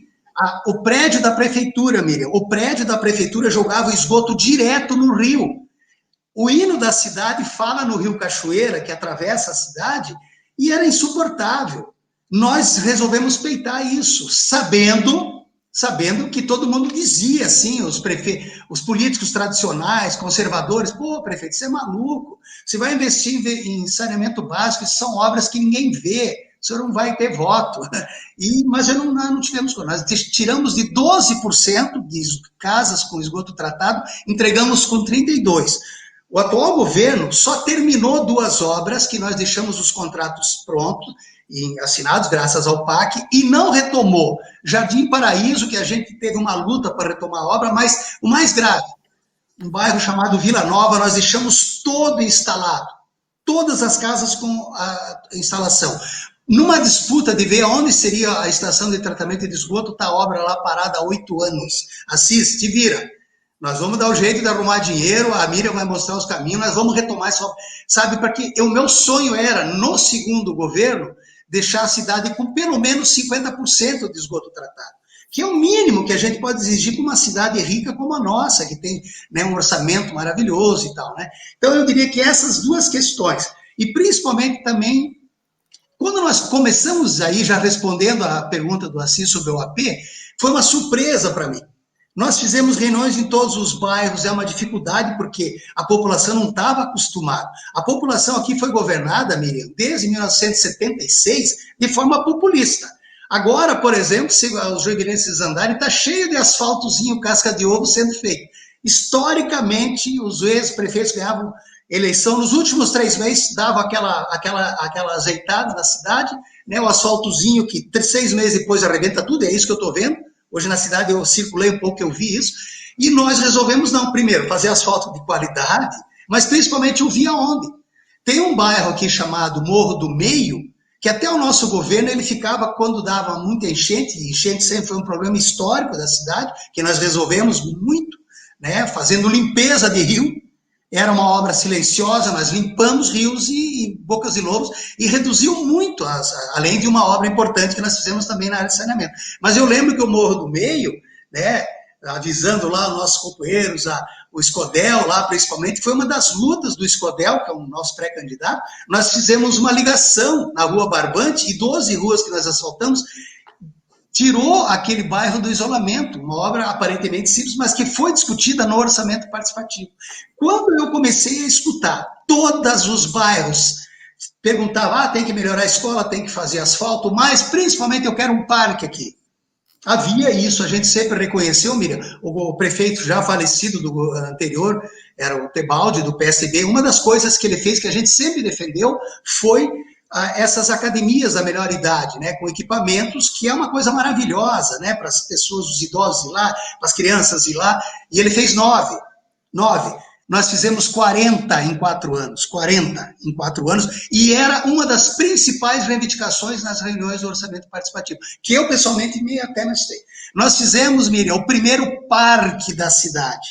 o prédio da prefeitura, Miriam, o prédio da prefeitura jogava o esgoto direto no rio. O hino da cidade fala no rio Cachoeira, que atravessa a cidade, e era insuportável. Nós resolvemos peitar isso, sabendo que todo mundo dizia, assim, os políticos tradicionais, conservadores, pô, prefeito, você é maluco, você vai investir em saneamento básico, isso são obras que ninguém vê, o senhor não vai ter voto. Mas nós não tivemos, nós tiramos de 12% de casas com esgoto tratado, entregamos com 32%. O atual governo só terminou 2 obras que nós deixamos os contratos prontos, e assinados graças ao PAC, e não retomou. Jardim Paraíso, que a gente teve uma luta para retomar a obra, mas o mais grave, um bairro chamado Vila Nova, nós deixamos todo instalado, todas as casas com a instalação. Numa disputa de ver onde seria a estação de tratamento de esgoto, está a obra lá parada há 8 anos. Assis, te vira. Nós vamos dar o jeito de arrumar dinheiro, a Miriam vai mostrar os caminhos, nós vamos retomar essa obra. Sabe, porque o meu sonho era, no segundo governo, deixar a cidade com pelo menos 50% de esgoto tratado, que é o mínimo que a gente pode exigir para uma cidade rica como a nossa, que tem, né, um orçamento maravilhoso e tal, né? Então, eu diria que essas 2 questões, e principalmente também, quando nós começamos aí, já respondendo a pergunta do Assis sobre o AP, foi uma surpresa para mim. Nós fizemos reuniões em todos os bairros, é uma dificuldade porque a população não estava acostumada. A população aqui foi governada, Miriam, desde 1976, de forma populista. Agora, por exemplo, se os joinvilenses andarem, está cheio de asfaltozinho, casca de ovo sendo feito. Historicamente, os ex-prefeitos ganhavam eleição, nos últimos 3 meses dava aquela azeitada na cidade, né, o asfaltozinho que 6 meses depois arrebenta tudo, é isso que eu estou vendo. Hoje na cidade eu circulei um pouco, eu vi isso, e nós resolvemos, não, primeiro, fazer asfalto de qualidade, mas principalmente eu vi aonde. Tem um bairro aqui chamado Morro do Meio, que até o nosso governo, ele ficava, quando dava muita enchente, e enchente sempre foi um problema histórico da cidade, que nós resolvemos muito, né, fazendo limpeza de rio, era uma obra silenciosa, nós limpamos rios e bocas de lobos e reduziu muito, além de uma obra importante que nós fizemos também na área de saneamento. Mas eu lembro que o Morro do Meio, né, avisando lá os nossos companheiros, o Escodel lá principalmente, foi uma das lutas do Escodel, que é o nosso pré-candidato, nós fizemos uma ligação na Rua Barbante e 12 ruas que nós asfaltamos, tirou aquele bairro do isolamento, uma obra aparentemente simples, mas que foi discutida no orçamento participativo. Quando eu comecei a escutar todos os bairros, perguntava, tem que melhorar a escola, tem que fazer asfalto, mas principalmente eu quero um parque aqui. Havia isso, a gente sempre reconheceu, Miriam, o prefeito já falecido do anterior, era o Tebaldi, do PSB, uma das coisas que ele fez, que a gente sempre defendeu, foi essas academias da melhor idade, né, com equipamentos, que é uma coisa maravilhosa, né, para as pessoas, os idosos ir lá, para as crianças ir lá, e ele fez 9. Nós fizemos 40 em 4 anos, e era uma das principais reivindicações nas reuniões do orçamento participativo, que eu pessoalmente até mestei. Nós fizemos, Miriam, o primeiro parque da cidade.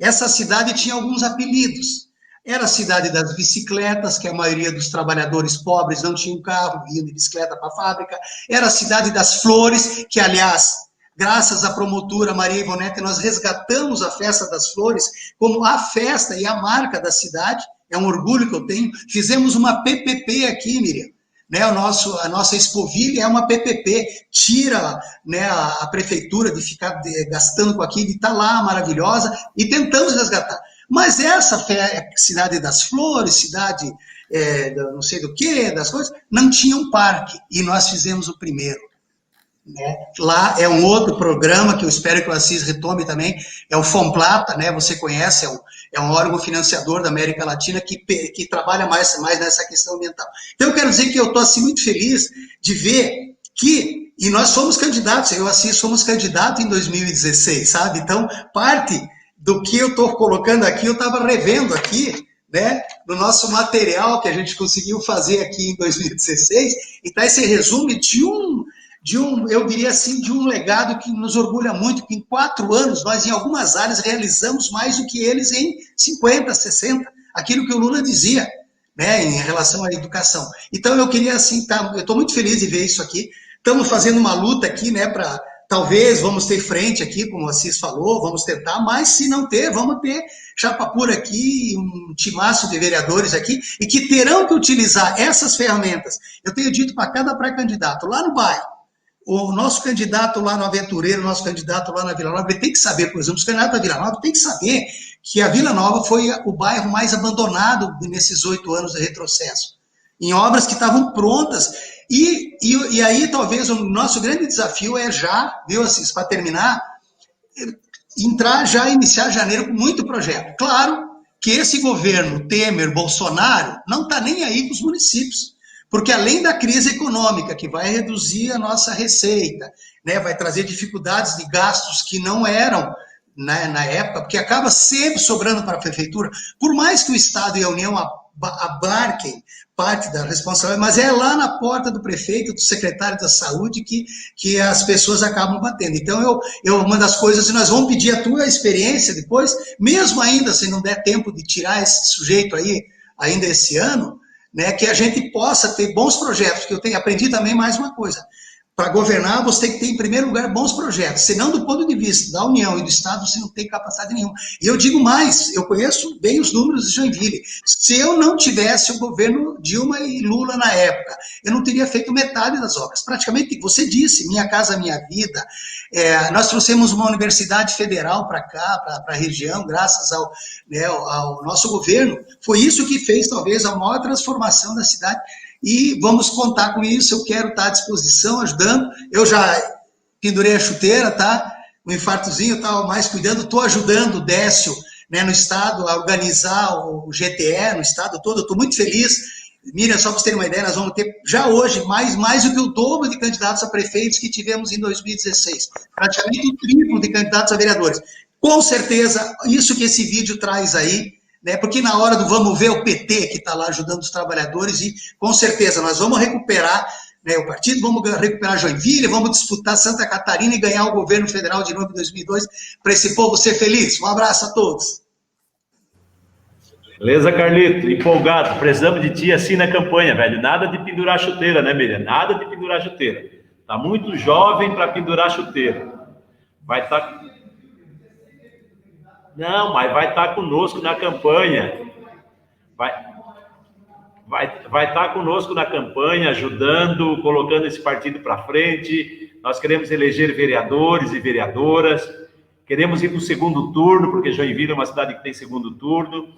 Essa cidade tinha alguns apelidos. Era a cidade das bicicletas, que a maioria dos trabalhadores pobres não tinham carro, iam de bicicleta para a fábrica. Era a cidade das flores, que, aliás, graças à promotora Maria Ivonete, nós resgatamos a Festa das Flores como a festa e a marca da cidade, é um orgulho que eu tenho. Fizemos uma PPP aqui, Miriam, né, a nossa Expoville é uma PPP, tira, né, a prefeitura de ficar gastando com aquilo, e está lá, maravilhosa, e tentamos resgatar. Mas essa cidade das flores, cidade não sei do que, das coisas, não tinha um parque, e nós fizemos o primeiro. Né? Lá é um outro programa que eu espero que o Assis retome também, é o Fomplata, né? Você conhece, é um órgão financiador da América Latina que trabalha mais nessa questão ambiental. Então eu quero dizer que eu estou assim, muito feliz de ver que, e nós somos candidatos, eu e o Assis somos candidatos em 2016, sabe? Então parte do que eu estou colocando aqui, eu estava revendo aqui, né, no nosso material que a gente conseguiu fazer aqui em 2016, e está esse resumo eu diria assim, de um legado que nos orgulha muito, que em 4 anos nós, em algumas áreas, realizamos mais do que eles em 50, 60, aquilo que o Lula dizia, né, em relação à educação. Então, eu queria, assim, eu estou muito feliz de ver isso aqui. Estamos fazendo uma luta aqui, né, para, talvez, vamos ter frente aqui, como o Assis falou, vamos tentar, mas se não ter, vamos ter chapa pura aqui, um timaço de vereadores aqui, e que terão que utilizar essas ferramentas. Eu tenho dito para cada pré-candidato, lá no bairro, o nosso candidato lá no Aventureiro, o nosso candidato lá na Vila Nova, ele tem que saber, por exemplo, os candidatos da Vila Nova tem que saber que a Vila Nova foi o bairro mais abandonado nesses 8 anos de retrocesso, em obras que estavam prontas, e aí talvez o nosso grande desafio é já, viu, Assis, para terminar, iniciar janeiro com muito projeto. Claro que esse governo Temer, Bolsonaro, não está nem aí com os municípios, porque além da crise econômica, que vai reduzir a nossa receita, né, vai trazer dificuldades de gastos que não eram, né, na época, porque acaba sempre sobrando para a prefeitura, por mais que o Estado e a União abarquem parte da responsabilidade, mas é lá na porta do prefeito, do secretário da Saúde, que as pessoas acabam batendo. Então, uma das coisas, e nós vamos pedir a tua experiência depois, mesmo ainda se não der tempo de tirar esse sujeito aí, ainda esse ano, né, que a gente possa ter bons projetos, que eu aprendi também mais uma coisa. Para governar, você tem que ter, em primeiro lugar, bons projetos, senão do ponto de vista da União e do Estado, você não tem capacidade nenhuma. E eu digo mais, eu conheço bem os números de Joinville. Se eu não tivesse o governo Dilma e Lula na época, eu não teria feito metade das obras. Praticamente, você disse, Minha Casa Minha Vida, nós trouxemos uma universidade federal para cá, para a região, graças ao nosso governo. Foi isso que fez, talvez, a maior transformação da cidade. E vamos contar com isso, eu quero estar à disposição, ajudando. Eu já pendurei a chuteira, tá? Um infartozinho, estava mais cuidando, estou ajudando o Décio, né, no Estado, a organizar o GTE no Estado todo, eu estou muito feliz. Miriam, só para vocês terem uma ideia, nós vamos ter já hoje mais do que o dobro de candidatos a prefeitos que tivemos em 2016, praticamente o triplo de candidatos a vereadores. Com certeza, isso que esse vídeo traz aí, né, porque na hora do vamos ver o PT que está lá ajudando os trabalhadores, e com certeza nós vamos recuperar, né, o partido, vamos recuperar Joinville, vamos disputar Santa Catarina e ganhar o governo federal de novo em 2002, para esse povo ser feliz. Um abraço a todos. Beleza, Carlito? Empolgado. Precisamos de ti assim na campanha, velho. Nada de pendurar chuteira, né, Miriam? Nada de pendurar chuteira. Tá muito jovem para pendurar chuteira. Vai estar... Não, mas vai estar conosco na campanha. Vai estar conosco na campanha, ajudando, colocando esse partido para frente. Nós queremos eleger vereadores e vereadoras. Queremos ir para o segundo turno, porque Joinville é uma cidade que tem segundo turno.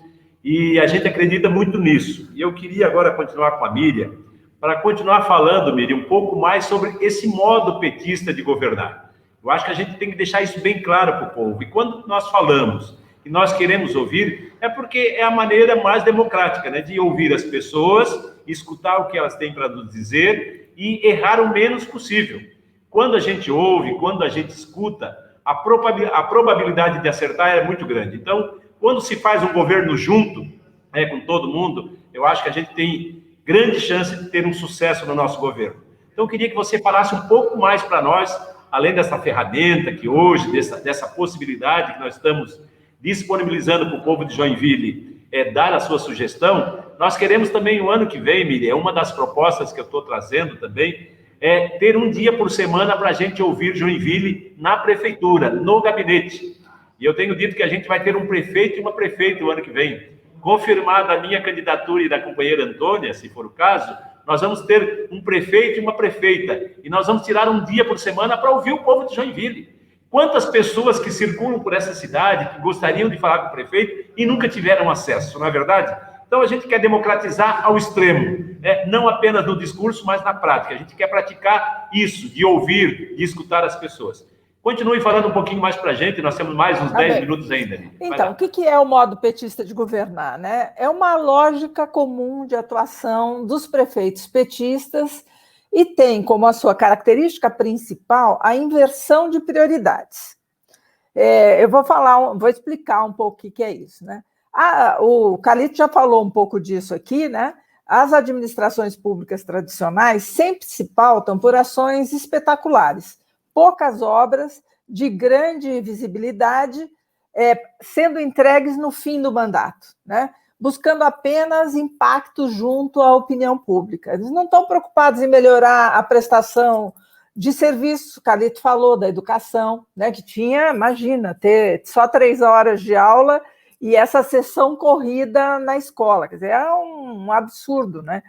E a gente acredita muito nisso. E eu queria agora continuar com a Miriam, para continuar falando, Miriam, um pouco mais sobre esse modo petista de governar. Eu acho que a gente tem que deixar isso bem claro para o povo. E quando nós falamos e nós queremos ouvir, é porque é a maneira mais democrática, né, de ouvir as pessoas, escutar o que elas têm para nos dizer e errar o menos possível. Quando a gente ouve, quando a gente escuta, a probabilidade de acertar é muito grande. Então, quando se faz um governo junto, né, com todo mundo, eu acho que a gente tem grande chance de ter um sucesso no nosso governo. Então, eu queria que você falasse um pouco mais para nós, além dessa ferramenta que hoje, dessa possibilidade que nós estamos disponibilizando para o povo de Joinville, dar a sua sugestão, nós queremos também, o ano que vem, Miriam, uma das propostas que eu estou trazendo também, é ter um dia por semana para a gente ouvir Joinville na prefeitura, no gabinete. E eu tenho dito que a gente vai ter um prefeito e uma prefeita o ano que vem. Confirmada a minha candidatura e da companheira Antônia, se for o caso, nós vamos ter um prefeito e uma prefeita. E nós vamos tirar um dia por semana para ouvir o povo de Joinville. Quantas pessoas que circulam por essa cidade, que gostariam de falar com o prefeito e nunca tiveram acesso, não é verdade? Então, a gente quer democratizar ao extremo, né? Não apenas no discurso, mas na prática. A gente quer praticar isso, de ouvir, de escutar as pessoas. Continue falando um pouquinho mais para a gente, nós temos mais uns 10 minutos ainda. Então, o que é o modo petista de governar, né? É uma lógica comum de atuação dos prefeitos petistas e tem como a sua característica principal a inversão de prioridades. Eu vou explicar um pouco o que é isso, né? O Calito já falou um pouco disso aqui, né? As administrações públicas tradicionais sempre se pautam por ações espetaculares, poucas obras de grande visibilidade sendo entregues no fim do mandato, né? Buscando apenas impacto junto à opinião pública. Eles não estão preocupados em melhorar a prestação de serviços. O Calito falou da educação, né? Que tinha, imagina, ter só 3 horas de aula e essa sessão corrida na escola. Quer dizer, é um absurdo, né?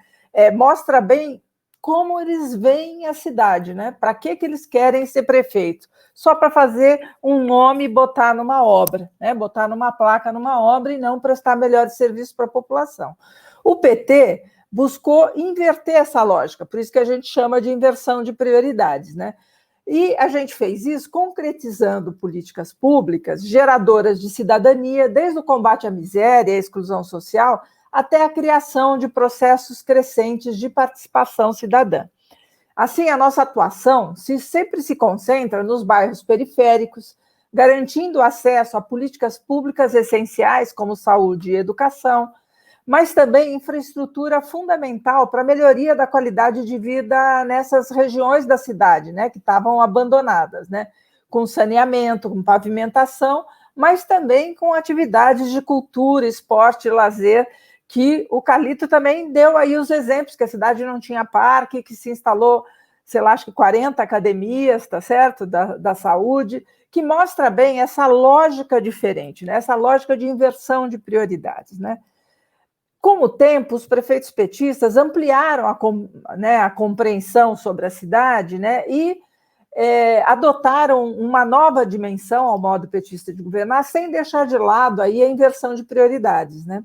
Mostra bem como eles veem a cidade, né? Para que eles querem ser prefeito? Só para fazer um nome e botar numa obra, né? Botar numa placa numa obra e não prestar melhores serviços para a população. O PT buscou inverter essa lógica, por isso que a gente chama de inversão de prioridades, né? E a gente fez isso concretizando políticas públicas geradoras de cidadania, desde o combate à miséria e à exclusão social, até a criação de processos crescentes de participação cidadã. Assim, a nossa atuação sempre se concentra nos bairros periféricos, garantindo acesso a políticas públicas essenciais como saúde e educação, mas também infraestrutura fundamental para a melhoria da qualidade de vida nessas regiões da cidade, né, que estavam abandonadas, né, com saneamento, com pavimentação, mas também com atividades de cultura, esporte e lazer, que o Calito também deu aí os exemplos, que a cidade não tinha parque, que se instalou, sei lá, acho que 40 academias, tá certo, da saúde, que mostra bem essa lógica diferente, né, essa lógica de inversão de prioridades, né. Com o tempo, os prefeitos petistas ampliaram a compreensão sobre a cidade, né, e adotaram uma nova dimensão ao modo petista de governar, sem deixar de lado aí a inversão de prioridades, né,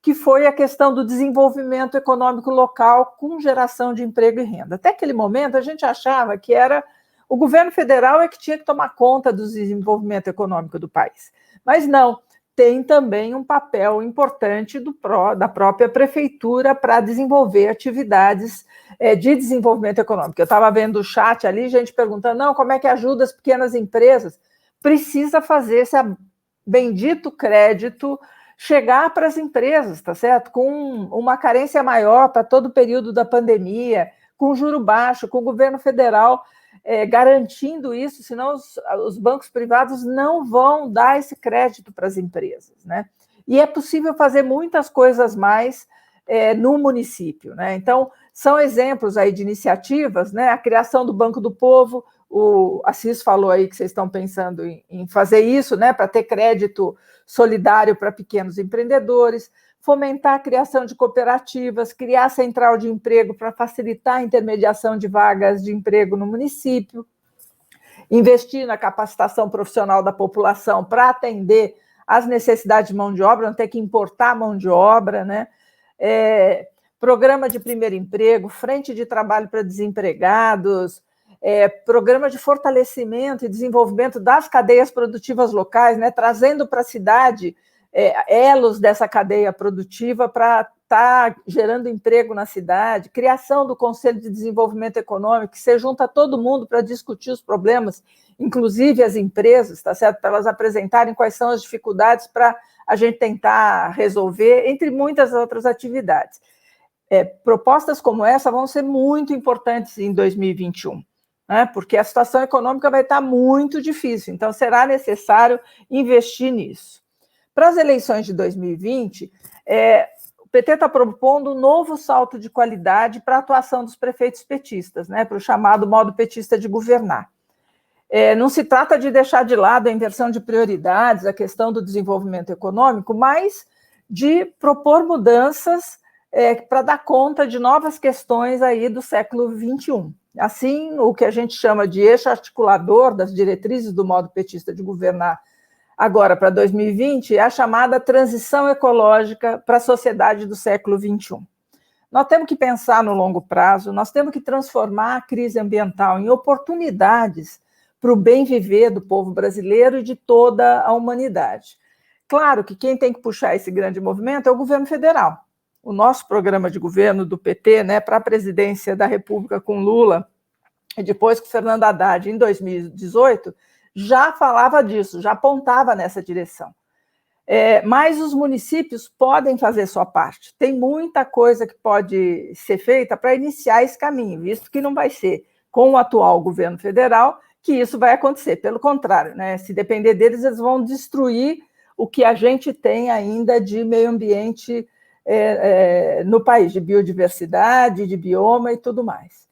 que foi a questão do desenvolvimento econômico local com geração de emprego e renda. Até aquele momento, a gente achava que era o governo federal que tinha que tomar conta do desenvolvimento econômico do país. Mas não, tem também um papel importante da própria prefeitura para desenvolver atividades de desenvolvimento econômico. Eu estava vendo o chat ali, gente perguntando, não, como é que ajuda as pequenas empresas? Precisa fazer esse bendito crédito chegar para as empresas, tá certo? Com uma carência maior para todo o período da pandemia, com juro baixo, com o governo federal garantindo isso, senão os bancos privados não vão dar esse crédito para as empresas, né? E é possível fazer muitas coisas mais no município, né? Então, são exemplos aí de iniciativas, né? A criação do Banco do Povo, o Assis falou aí que vocês estão pensando em fazer isso, né? Para ter crédito solidário para pequenos empreendedores, fomentar a criação de cooperativas, criar central de emprego para facilitar a intermediação de vagas de emprego no município, investir na capacitação profissional da população para atender às necessidades de mão de obra, não ter que importar mão de obra, né? Programa de primeiro emprego, frente de trabalho para desempregados, programa de fortalecimento e desenvolvimento das cadeias produtivas locais, né? Trazendo para a cidade elos dessa cadeia produtiva para estar gerando emprego na cidade, criação do Conselho de Desenvolvimento Econômico, que se junta todo mundo para discutir os problemas, inclusive as empresas, tá certo? Para elas apresentarem quais são as dificuldades para a gente tentar resolver, entre muitas outras atividades. Propostas como essa vão ser muito importantes em 2021, né? Porque a situação econômica vai estar muito difícil, então será necessário investir nisso. Para as eleições de 2020, o PT está propondo um novo salto de qualidade para a atuação dos prefeitos petistas, né, para o chamado modo petista de governar. Não se trata de deixar de lado a inversão de prioridades, a questão do desenvolvimento econômico, mas de propor mudanças para dar conta de novas questões aí do século XXI. Assim, o que a gente chama de eixo articulador das diretrizes do modo petista de governar agora para 2020 é a chamada transição ecológica para a sociedade do século XXI. Nós temos que pensar no longo prazo, nós temos que transformar a crise ambiental em oportunidades para o bem viver do povo brasileiro e de toda a humanidade. Claro que quem tem que puxar esse grande movimento é o governo federal. O nosso programa de governo do PT, né, para a presidência da República com Lula, e depois com Fernando Haddad, em 2018, já falava disso, já apontava nessa direção. Mas os municípios podem fazer sua parte. Tem muita coisa que pode ser feita para iniciar esse caminho, visto que não vai ser com o atual governo federal que isso vai acontecer. Pelo contrário, né, se depender deles, eles vão destruir o que a gente tem ainda de meio ambiente no país, de biodiversidade, de bioma e tudo mais.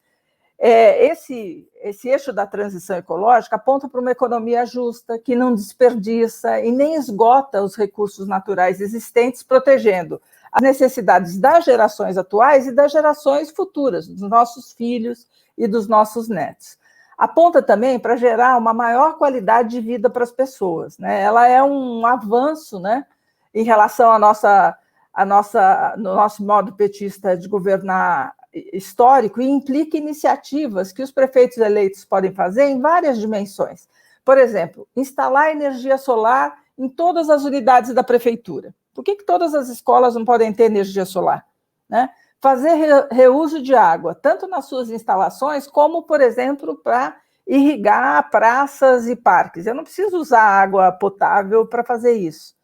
Esse eixo da transição ecológica aponta para uma economia justa, que não desperdiça e nem esgota os recursos naturais existentes, protegendo as necessidades das gerações atuais e das gerações futuras, dos nossos filhos e dos nossos netos. Aponta também para gerar uma maior qualidade de vida para as pessoas, né? Ela é um avanço, né, em relação no nosso modo petista de governar histórico, e implica iniciativas que os prefeitos eleitos podem fazer em várias dimensões. Por exemplo, instalar energia solar em todas as unidades da prefeitura. Por que todas as escolas não podem ter energia solar, né? Fazer reuso de água, tanto nas suas instalações, como, por exemplo, para irrigar praças e parques. Eu não preciso usar água potável para fazer isso.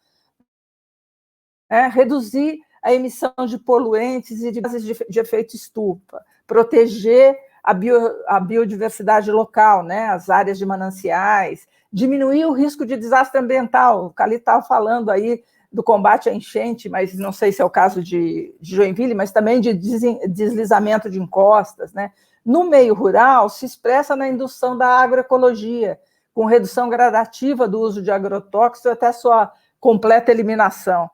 Reduzir a emissão de poluentes e de gases de efeito estufa, proteger a biodiversidade local, né, as áreas de mananciais, diminuir o risco de desastre ambiental. O Calito estava falando aí do combate à enchente, mas não sei se é o caso de Joinville, mas também de deslizamento de encostas, né? No meio rural, se expressa na indução da agroecologia, com redução gradativa do uso de agrotóxicos até sua completa eliminação.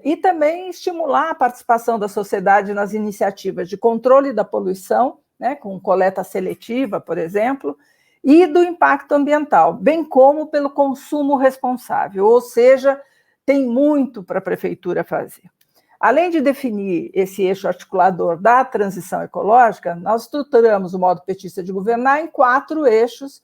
E também estimular a participação da sociedade nas iniciativas de controle da poluição, né, com coleta seletiva, por exemplo, e do impacto ambiental, bem como pelo consumo responsável, ou seja, tem muito para a prefeitura fazer. Além de definir esse eixo articulador da transição ecológica, nós estruturamos o modo petista de governar em 4 eixos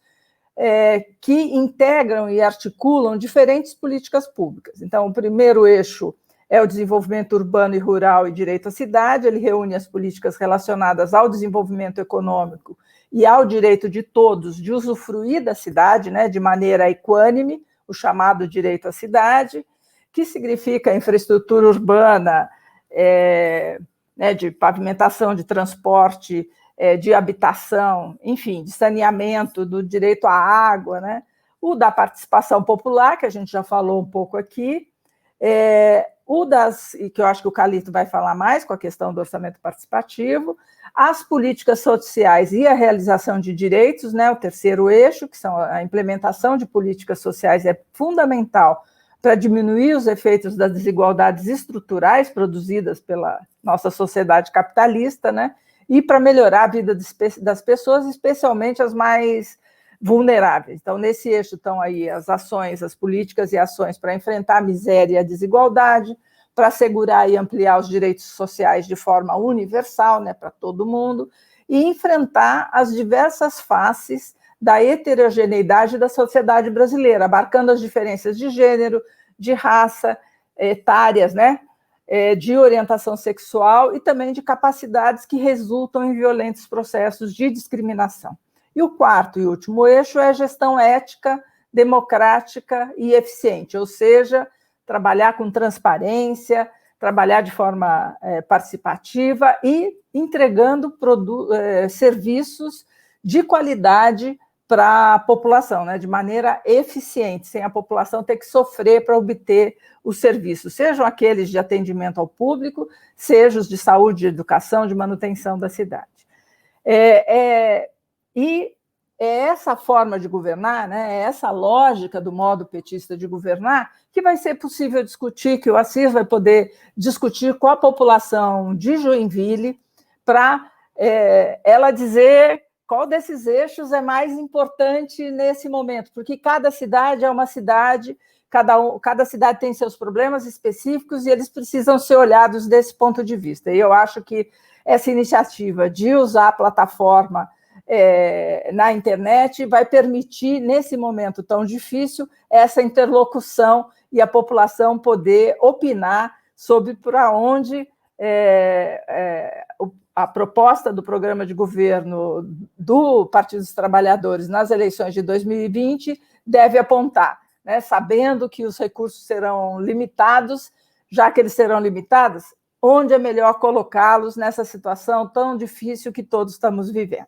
que integram e articulam diferentes políticas públicas. Então, o primeiro eixo é o desenvolvimento urbano e rural e direito à cidade. Ele reúne as políticas relacionadas ao desenvolvimento econômico e ao direito de todos de usufruir da cidade, né, de maneira equânime, o chamado direito à cidade, que significa infraestrutura urbana, de pavimentação, de transporte, de habitação, enfim, de saneamento, do direito à água, né? O da participação popular, que a gente já falou um pouco aqui, e que eu acho que o Calito vai falar mais com a questão do orçamento participativo, as políticas sociais e a realização de direitos, né? O terceiro eixo, que são a implementação de políticas sociais, é fundamental para diminuir os efeitos das desigualdades estruturais produzidas pela nossa sociedade capitalista, né? E para melhorar a vida das pessoas, especialmente as mais vulneráveis. Então, nesse eixo estão aí as ações, as políticas e ações para enfrentar a miséria e a desigualdade, para assegurar e ampliar os direitos sociais de forma universal, né, para todo mundo, e enfrentar as diversas faces da heterogeneidade da sociedade brasileira, abarcando as diferenças de gênero, de raça, etárias, né, de orientação sexual e também de capacidades que resultam em violentos processos de discriminação. E o quarto e último eixo é a gestão ética, democrática e eficiente, ou seja, trabalhar com transparência, trabalhar de forma participativa e entregando serviços de qualidade para a população, né, de maneira eficiente, sem a população ter que sofrer para obter os serviços, sejam aqueles de atendimento ao público, sejam os de saúde, de educação, de manutenção da cidade. E é essa forma de governar, né, é essa lógica do modo petista de governar que vai ser possível discutir, que o Assis vai poder discutir com a população de Joinville para ela dizer qual desses eixos é mais importante nesse momento, porque cada cidade é uma cidade, cada cidade tem seus problemas específicos e eles precisam ser olhados desse ponto de vista. E eu acho que essa iniciativa de usar a plataforma na internet vai permitir, nesse momento tão difícil, essa interlocução e a população poder opinar sobre para onde a proposta do programa de governo do Partido dos Trabalhadores nas eleições de 2020 deve apontar, né? Sabendo que os recursos serão limitados, já que eles serão limitados, onde é melhor colocá-los nessa situação tão difícil que todos estamos vivendo.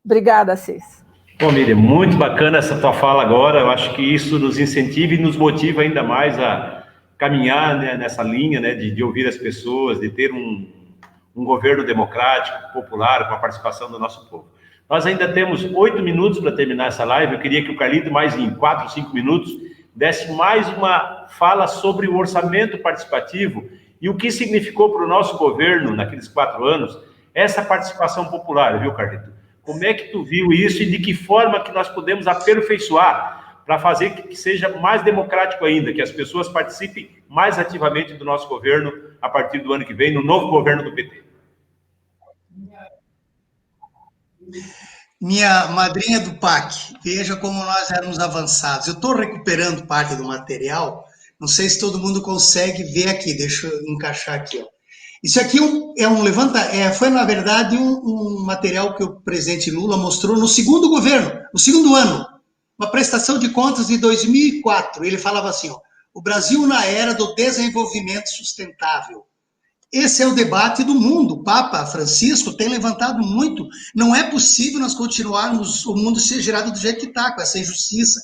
Obrigada, Assis. Bom, Miriam, muito bacana essa tua fala agora. Eu acho que isso nos incentiva e nos motiva ainda mais a caminhar, né, nessa linha, né, de ouvir as pessoas, de ter um governo democrático, popular, com a participação do nosso povo. Nós ainda temos 8 minutos para terminar essa live. Eu queria que o Carlito, mais em 4, 5 minutos, desse mais uma fala sobre o orçamento participativo e o que significou para o nosso governo, naqueles 4 anos, essa participação popular, viu, Carlito? Como é que tu viu isso e de que forma que nós podemos aperfeiçoar para fazer que seja mais democrático ainda, que as pessoas participem mais ativamente do nosso governo a partir do ano que vem, no novo governo do PT? Minha madrinha do PAC, veja como nós éramos avançados. Eu estou recuperando parte do material, não sei se todo mundo consegue ver aqui, deixa eu encaixar aqui, ó. Isso aqui foi, na verdade, um material que o presidente Lula mostrou no segundo governo, no segundo ano, uma prestação de contas de 2004. Ele falava assim, ó, o Brasil na era do desenvolvimento sustentável. Esse é o debate do mundo. O Papa Francisco tem levantado muito. Não é possível nós continuarmos, o mundo ser gerado do jeito que está, com essa injustiça.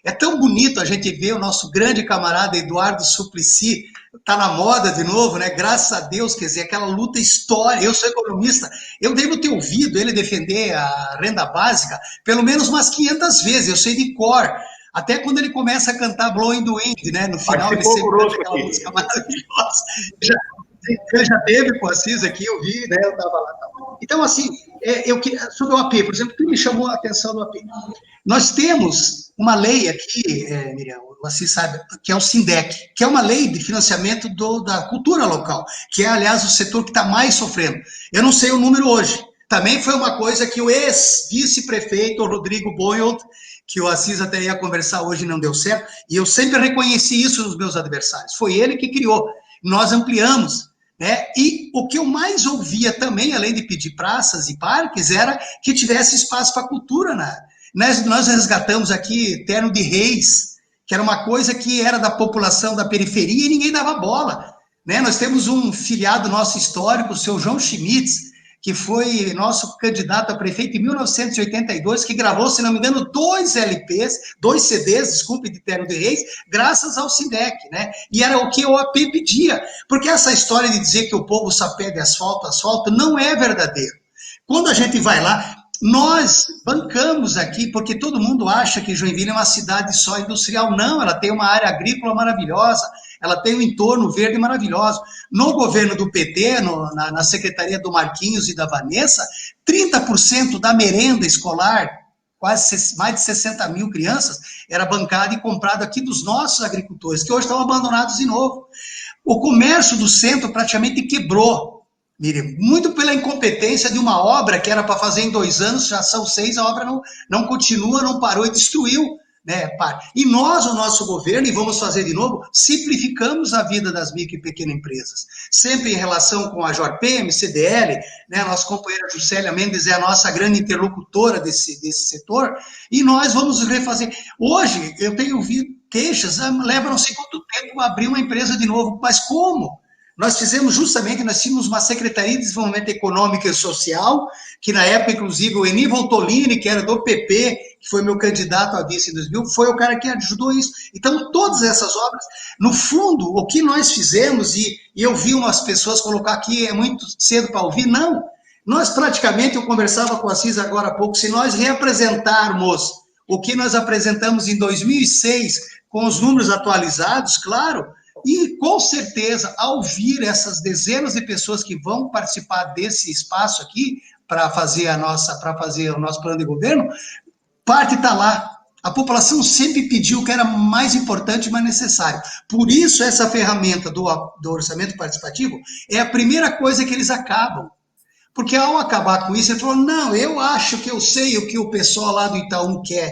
É tão bonito a gente ver o nosso grande camarada Eduardo Suplicy, está na moda de novo, né? Graças a Deus, quer dizer, aquela luta histórica. Eu sou economista, eu devo ter ouvido ele defender a renda básica pelo menos umas 500 vezes, eu sei de cor. Até quando ele começa a cantar Blowing the Wind, né? No final ele sempre canta aquela música maravilhosa. Ele já teve com o Assis aqui, eu vi, né? Eu estava lá. Então, assim, sobre o AP, por exemplo, o que me chamou a atenção do AP? Nós temos uma lei aqui, Miriam, o Assis sabe, que é o SINDEC, que é uma lei de financiamento da cultura local, que é, aliás, o setor que está mais sofrendo. Eu não sei o número hoje. Também foi uma coisa que o ex-vice-prefeito, Rodrigo Boyold, que o Assis até ia conversar hoje e não deu certo, e eu sempre reconheci isso nos meus adversários. Foi ele que criou. Nós ampliamos, né? E o que eu mais ouvia também, além de pedir praças e parques, era que tivesse espaço para cultura, né? Nós resgatamos aqui Terno de Reis, que era uma coisa que era da população da periferia e ninguém dava bola, né? Nós temos um filiado nosso histórico, o seu João Schmitz, que foi nosso candidato a prefeito em 1982, que gravou, se não me engano, 2 CDs, desculpe, de Terno de Reis, graças ao SINDEC, né? E era o que o AP pedia, porque essa história de dizer que o povo só pede asfalto, não é verdadeiro. Quando a gente vai lá, nós bancamos aqui, porque todo mundo acha que Joinville é uma cidade só industrial. Não, ela tem uma área agrícola maravilhosa, ela tem um entorno verde maravilhoso. No governo do PT, na secretaria do Marquinhos e da Vanessa, 30% da merenda escolar, quase mais de 60 mil crianças, era bancada e comprada aqui dos nossos agricultores, que hoje estão abandonados de novo. O comércio do centro praticamente quebrou, Miriam, muito pela incompetência de uma obra que era para fazer em 2 anos, já são 6, a obra não continua, não parou e destruiu, né? E nós, o nosso governo, e vamos fazer de novo, simplificamos a vida das micro e pequenas empresas, sempre em relação com a JORPM, CDL, né? A nossa companheira Juscelia Mendes é a nossa grande interlocutora desse setor, e nós vamos refazer. Hoje, eu tenho ouvido queixas, leva não sei quanto tempo abrir uma empresa de novo, mas como? nós tínhamos uma Secretaria de Desenvolvimento Econômico e Social, que na época, inclusive, o Eni Voltolini, que era do PP, que foi meu candidato a vice em 2000, foi o cara que ajudou isso. Então, todas essas obras, no fundo, o que nós fizemos, e eu vi umas pessoas colocar aqui, é muito cedo para ouvir, não. Nós praticamente, eu conversava com a Assis agora há pouco, se nós reapresentarmos o que nós apresentamos em 2006, com os números atualizados, claro, e com certeza, ao vir essas dezenas de pessoas que vão participar desse espaço aqui, para fazer o nosso plano de governo, parte está lá. A população sempre pediu que era mais importante e mais necessário. Por isso, essa ferramenta do orçamento participativo é a primeira coisa que eles acabam. Porque ao acabar com isso, ele falou, não, eu acho que eu sei o que o pessoal lá do Itaú quer.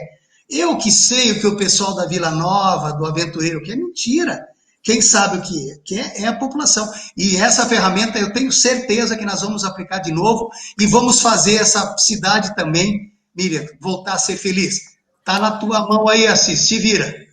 Eu que sei o que o pessoal da Vila Nova, do Aventureiro quer. Mentira. Quem sabe o que quer é a população. E essa ferramenta eu tenho certeza que nós vamos aplicar de novo e vamos fazer essa cidade também, Miriam, voltar a ser feliz. Está na tua mão aí, Assis, se vira.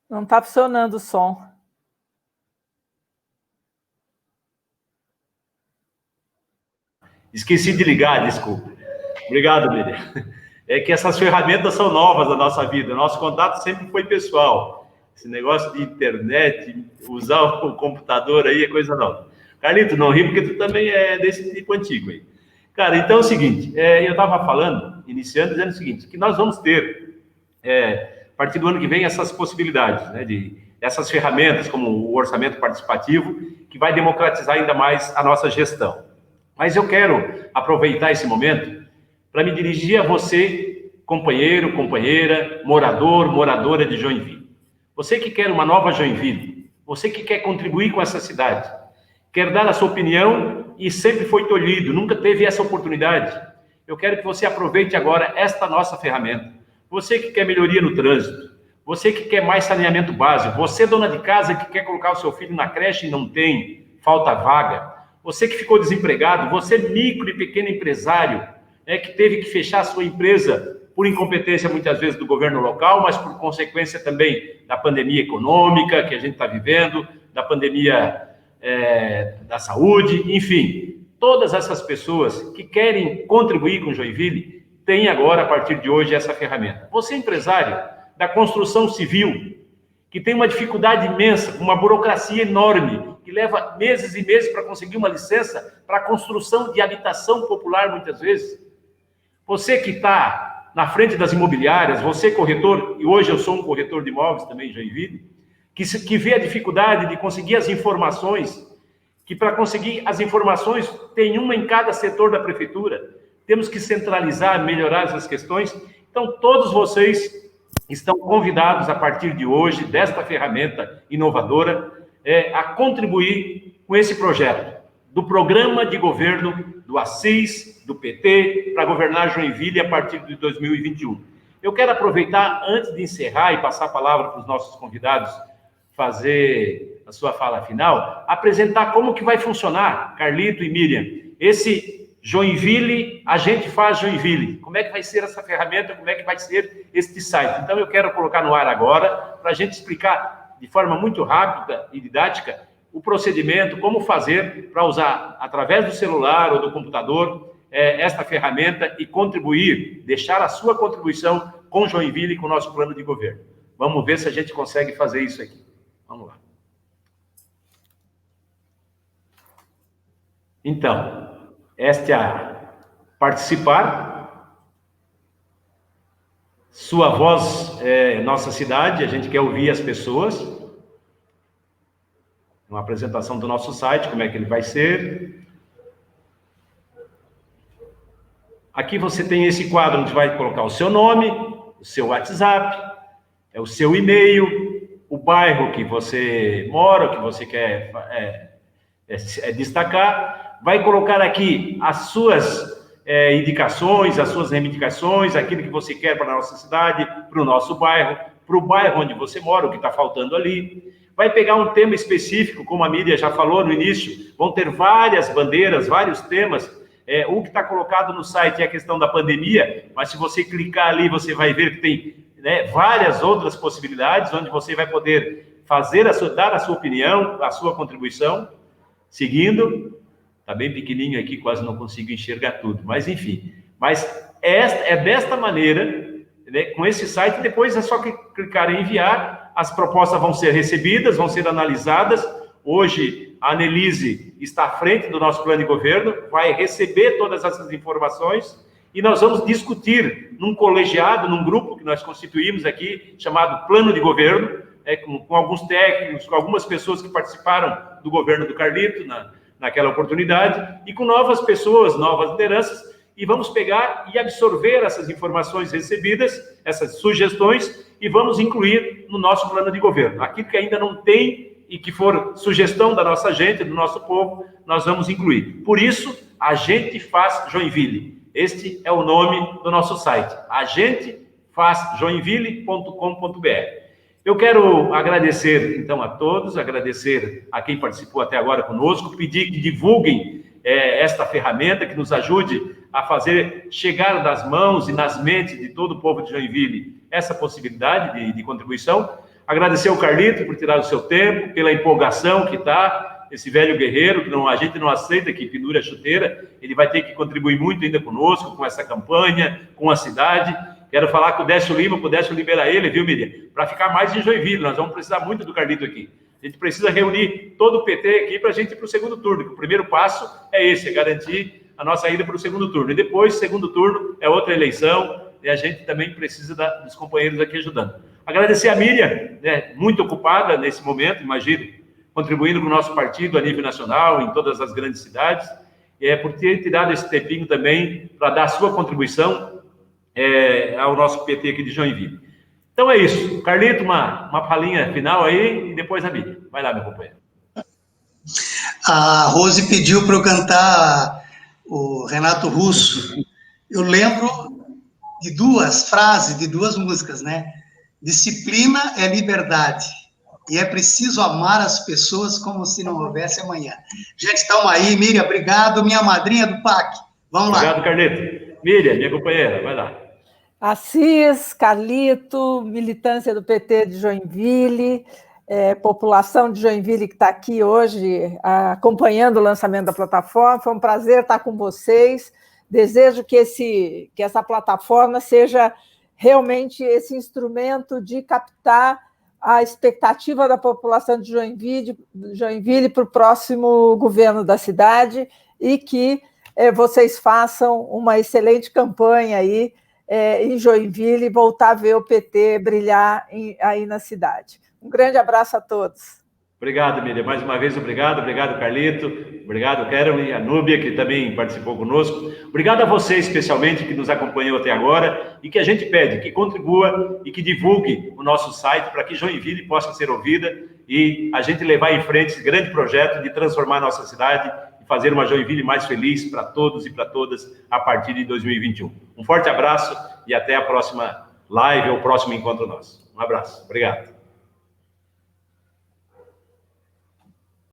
Não está funcionando o som. Esqueci de ligar, desculpa. Obrigado, Miriam. É que essas ferramentas são novas da nossa vida. Nosso contato sempre foi pessoal. Esse negócio de internet, usar o computador aí é coisa nova. Carlito, não ri porque tu também é desse tipo antigo aí. Cara, então é o seguinte, eu estava falando, iniciando, dizendo o seguinte, que nós vamos ter, a partir do ano que vem, essas possibilidades, né, essas ferramentas, como o orçamento participativo, que vai democratizar ainda mais a nossa gestão. Mas eu quero aproveitar esse momento para me dirigir a você, companheiro, companheira, morador, moradora de Joinville. Você que quer uma nova Joinville, você que quer contribuir com essa cidade, quer dar a sua opinião e sempre foi tolhido, nunca teve essa oportunidade. Eu quero que você aproveite agora esta nossa ferramenta. Você que quer melhoria no trânsito, você que quer mais saneamento básico, você dona de casa que quer colocar o seu filho na creche e não tem, falta vaga, você que ficou desempregado, você micro e pequeno empresário, que teve que fechar a sua empresa por incompetência muitas vezes do governo local, mas por consequência também da pandemia econômica que a gente está vivendo, da pandemia da saúde, enfim, todas essas pessoas que querem contribuir com Joinville, têm agora, a partir de hoje, essa ferramenta. Você, empresário da construção civil, que tem uma dificuldade imensa, uma burocracia enorme, que leva meses e meses para conseguir uma licença para a construção de habitação popular, muitas vezes. Você que está na frente das imobiliárias, você corretor, e hoje eu sou um corretor de imóveis também em Joinville, que vê a dificuldade de conseguir as informações, que para conseguir as informações tem uma em cada setor da prefeitura, temos que centralizar, melhorar essas questões. Então, todos vocês estão convidados, a partir de hoje, desta ferramenta inovadora, a contribuir com esse projeto, do programa de governo do Assis, do PT, para governar Joinville a partir de 2021. Eu quero aproveitar, antes de encerrar e passar a palavra para os nossos convidados fazer a sua fala final, apresentar como que vai funcionar, Carlito e Miriam, esse Joinville, a gente faz Joinville. Como é que vai ser essa ferramenta, como é que vai ser este site? Então, eu quero colocar no ar agora, para a gente explicar de forma muito rápida e didática o procedimento, como fazer para usar, através do celular ou do computador, esta ferramenta e contribuir, deixar a sua contribuição com Joinville e com o nosso plano de governo. Vamos ver se a gente consegue fazer isso aqui. Vamos lá. Então, esta é a participar. Sua voz é nossa cidade, a gente quer ouvir as pessoas. Uma apresentação do nosso site, como é que ele vai ser. Aqui você tem esse quadro onde vai colocar o seu nome, o seu WhatsApp, o seu e-mail, o bairro que você mora, o que você quer destacar. Vai colocar aqui as suas indicações, as suas reivindicações, aquilo que você quer para a nossa cidade, para o nosso bairro, para o bairro onde você mora, o que está faltando ali. vai pegar um tema específico, como a Miriam já falou no início, vão ter várias bandeiras, vários temas. O que está colocado no site é a questão da pandemia, mas se você clicar ali, você vai ver que tem, né, várias outras possibilidades, onde você vai poder dar a sua opinião, a sua contribuição, seguindo. Está bem pequenininho aqui, quase não consigo enxergar tudo, mas enfim. Mas é desta maneira, né, com esse site, depois é só clicar em enviar, as propostas vão ser recebidas, vão ser analisadas. Hoje, a Annelise está à frente do nosso plano de governo, vai receber todas essas informações e nós vamos discutir num colegiado, num grupo que nós constituímos aqui, chamado Plano de Governo, com alguns técnicos, com algumas pessoas que participaram do governo do Carlito naquela oportunidade, e com novas pessoas, novas lideranças, e vamos pegar e absorver essas informações recebidas, essas sugestões, e vamos incluir no nosso plano de governo. Aquilo que ainda não tem e que for sugestão da nossa gente, do nosso povo, nós vamos incluir. Por isso, A Gente Faz Joinville. Este é o nome do nosso site, agentefazjoinville.com.br. Eu quero agradecer, então, a todos, agradecer a quem participou até agora conosco, pedir que divulguem esta ferramenta, que nos ajude a fazer chegar nas mãos e nas mentes de todo o povo de Joinville essa possibilidade de contribuição. Agradecer ao Carlito por tirar o seu tempo, pela empolgação que está, esse velho guerreiro, que a gente não aceita que pendure a chuteira, ele vai ter que contribuir muito ainda conosco, com essa campanha, com a cidade. Quero falar com o Décio Lima, para o Décio liberar ele, viu, Miriam? Para ficar mais em Joinville, nós vamos precisar muito do Carlito aqui. A gente precisa reunir todo o PT aqui para a gente ir para o segundo turno, que o primeiro passo é esse, é garantir a nossa ida para o segundo turno. E depois, segundo turno, é outra eleição, e a gente também precisa dos companheiros aqui ajudando. Agradecer a Miriam, né, muito ocupada nesse momento, imagino, contribuindo com o nosso partido a nível nacional, em todas as grandes cidades, por ter tirado esse tempinho também para dar a sua contribuição ao nosso PT aqui de Joinville. Então é isso. Carlito, uma palhinha final aí e depois a Miriam. Vai lá, meu companheiro. A Rose pediu para eu cantar o Renato Russo. Eu lembro de duas frases, de duas músicas, né? Disciplina é liberdade. E é preciso amar as pessoas como se não houvesse amanhã. Gente, estamos aí. Miriam, obrigado. Minha madrinha do PAC. Vamos lá. Obrigado, Carlito. Miriam, minha companheira, vai lá. Assis, Carlito, militância do PT de Joinville, população de Joinville que está aqui hoje acompanhando o lançamento da plataforma. Foi um prazer estar com vocês. Desejo que essa plataforma seja realmente esse instrumento de captar a expectativa da população de Joinville para o próximo governo da cidade e que vocês façam uma excelente campanha aí em Joinville e voltar a ver o PT brilhar aí na cidade. Um grande abraço a todos. Obrigado, Miriam. Mais uma vez, obrigado. Obrigado, Carlito. Obrigado, Karen, a Núbia, que também participou conosco. Obrigado a você, especialmente, que nos acompanhou até agora e que a gente pede que contribua e que divulgue o nosso site para que Joinville possa ser ouvida e a gente levar em frente esse grande projeto de transformar a nossa cidade e fazer uma Joinville mais feliz para todos e para todas a partir de 2021. Um forte abraço e até a próxima live ou próximo encontro nosso. Um abraço. Obrigado.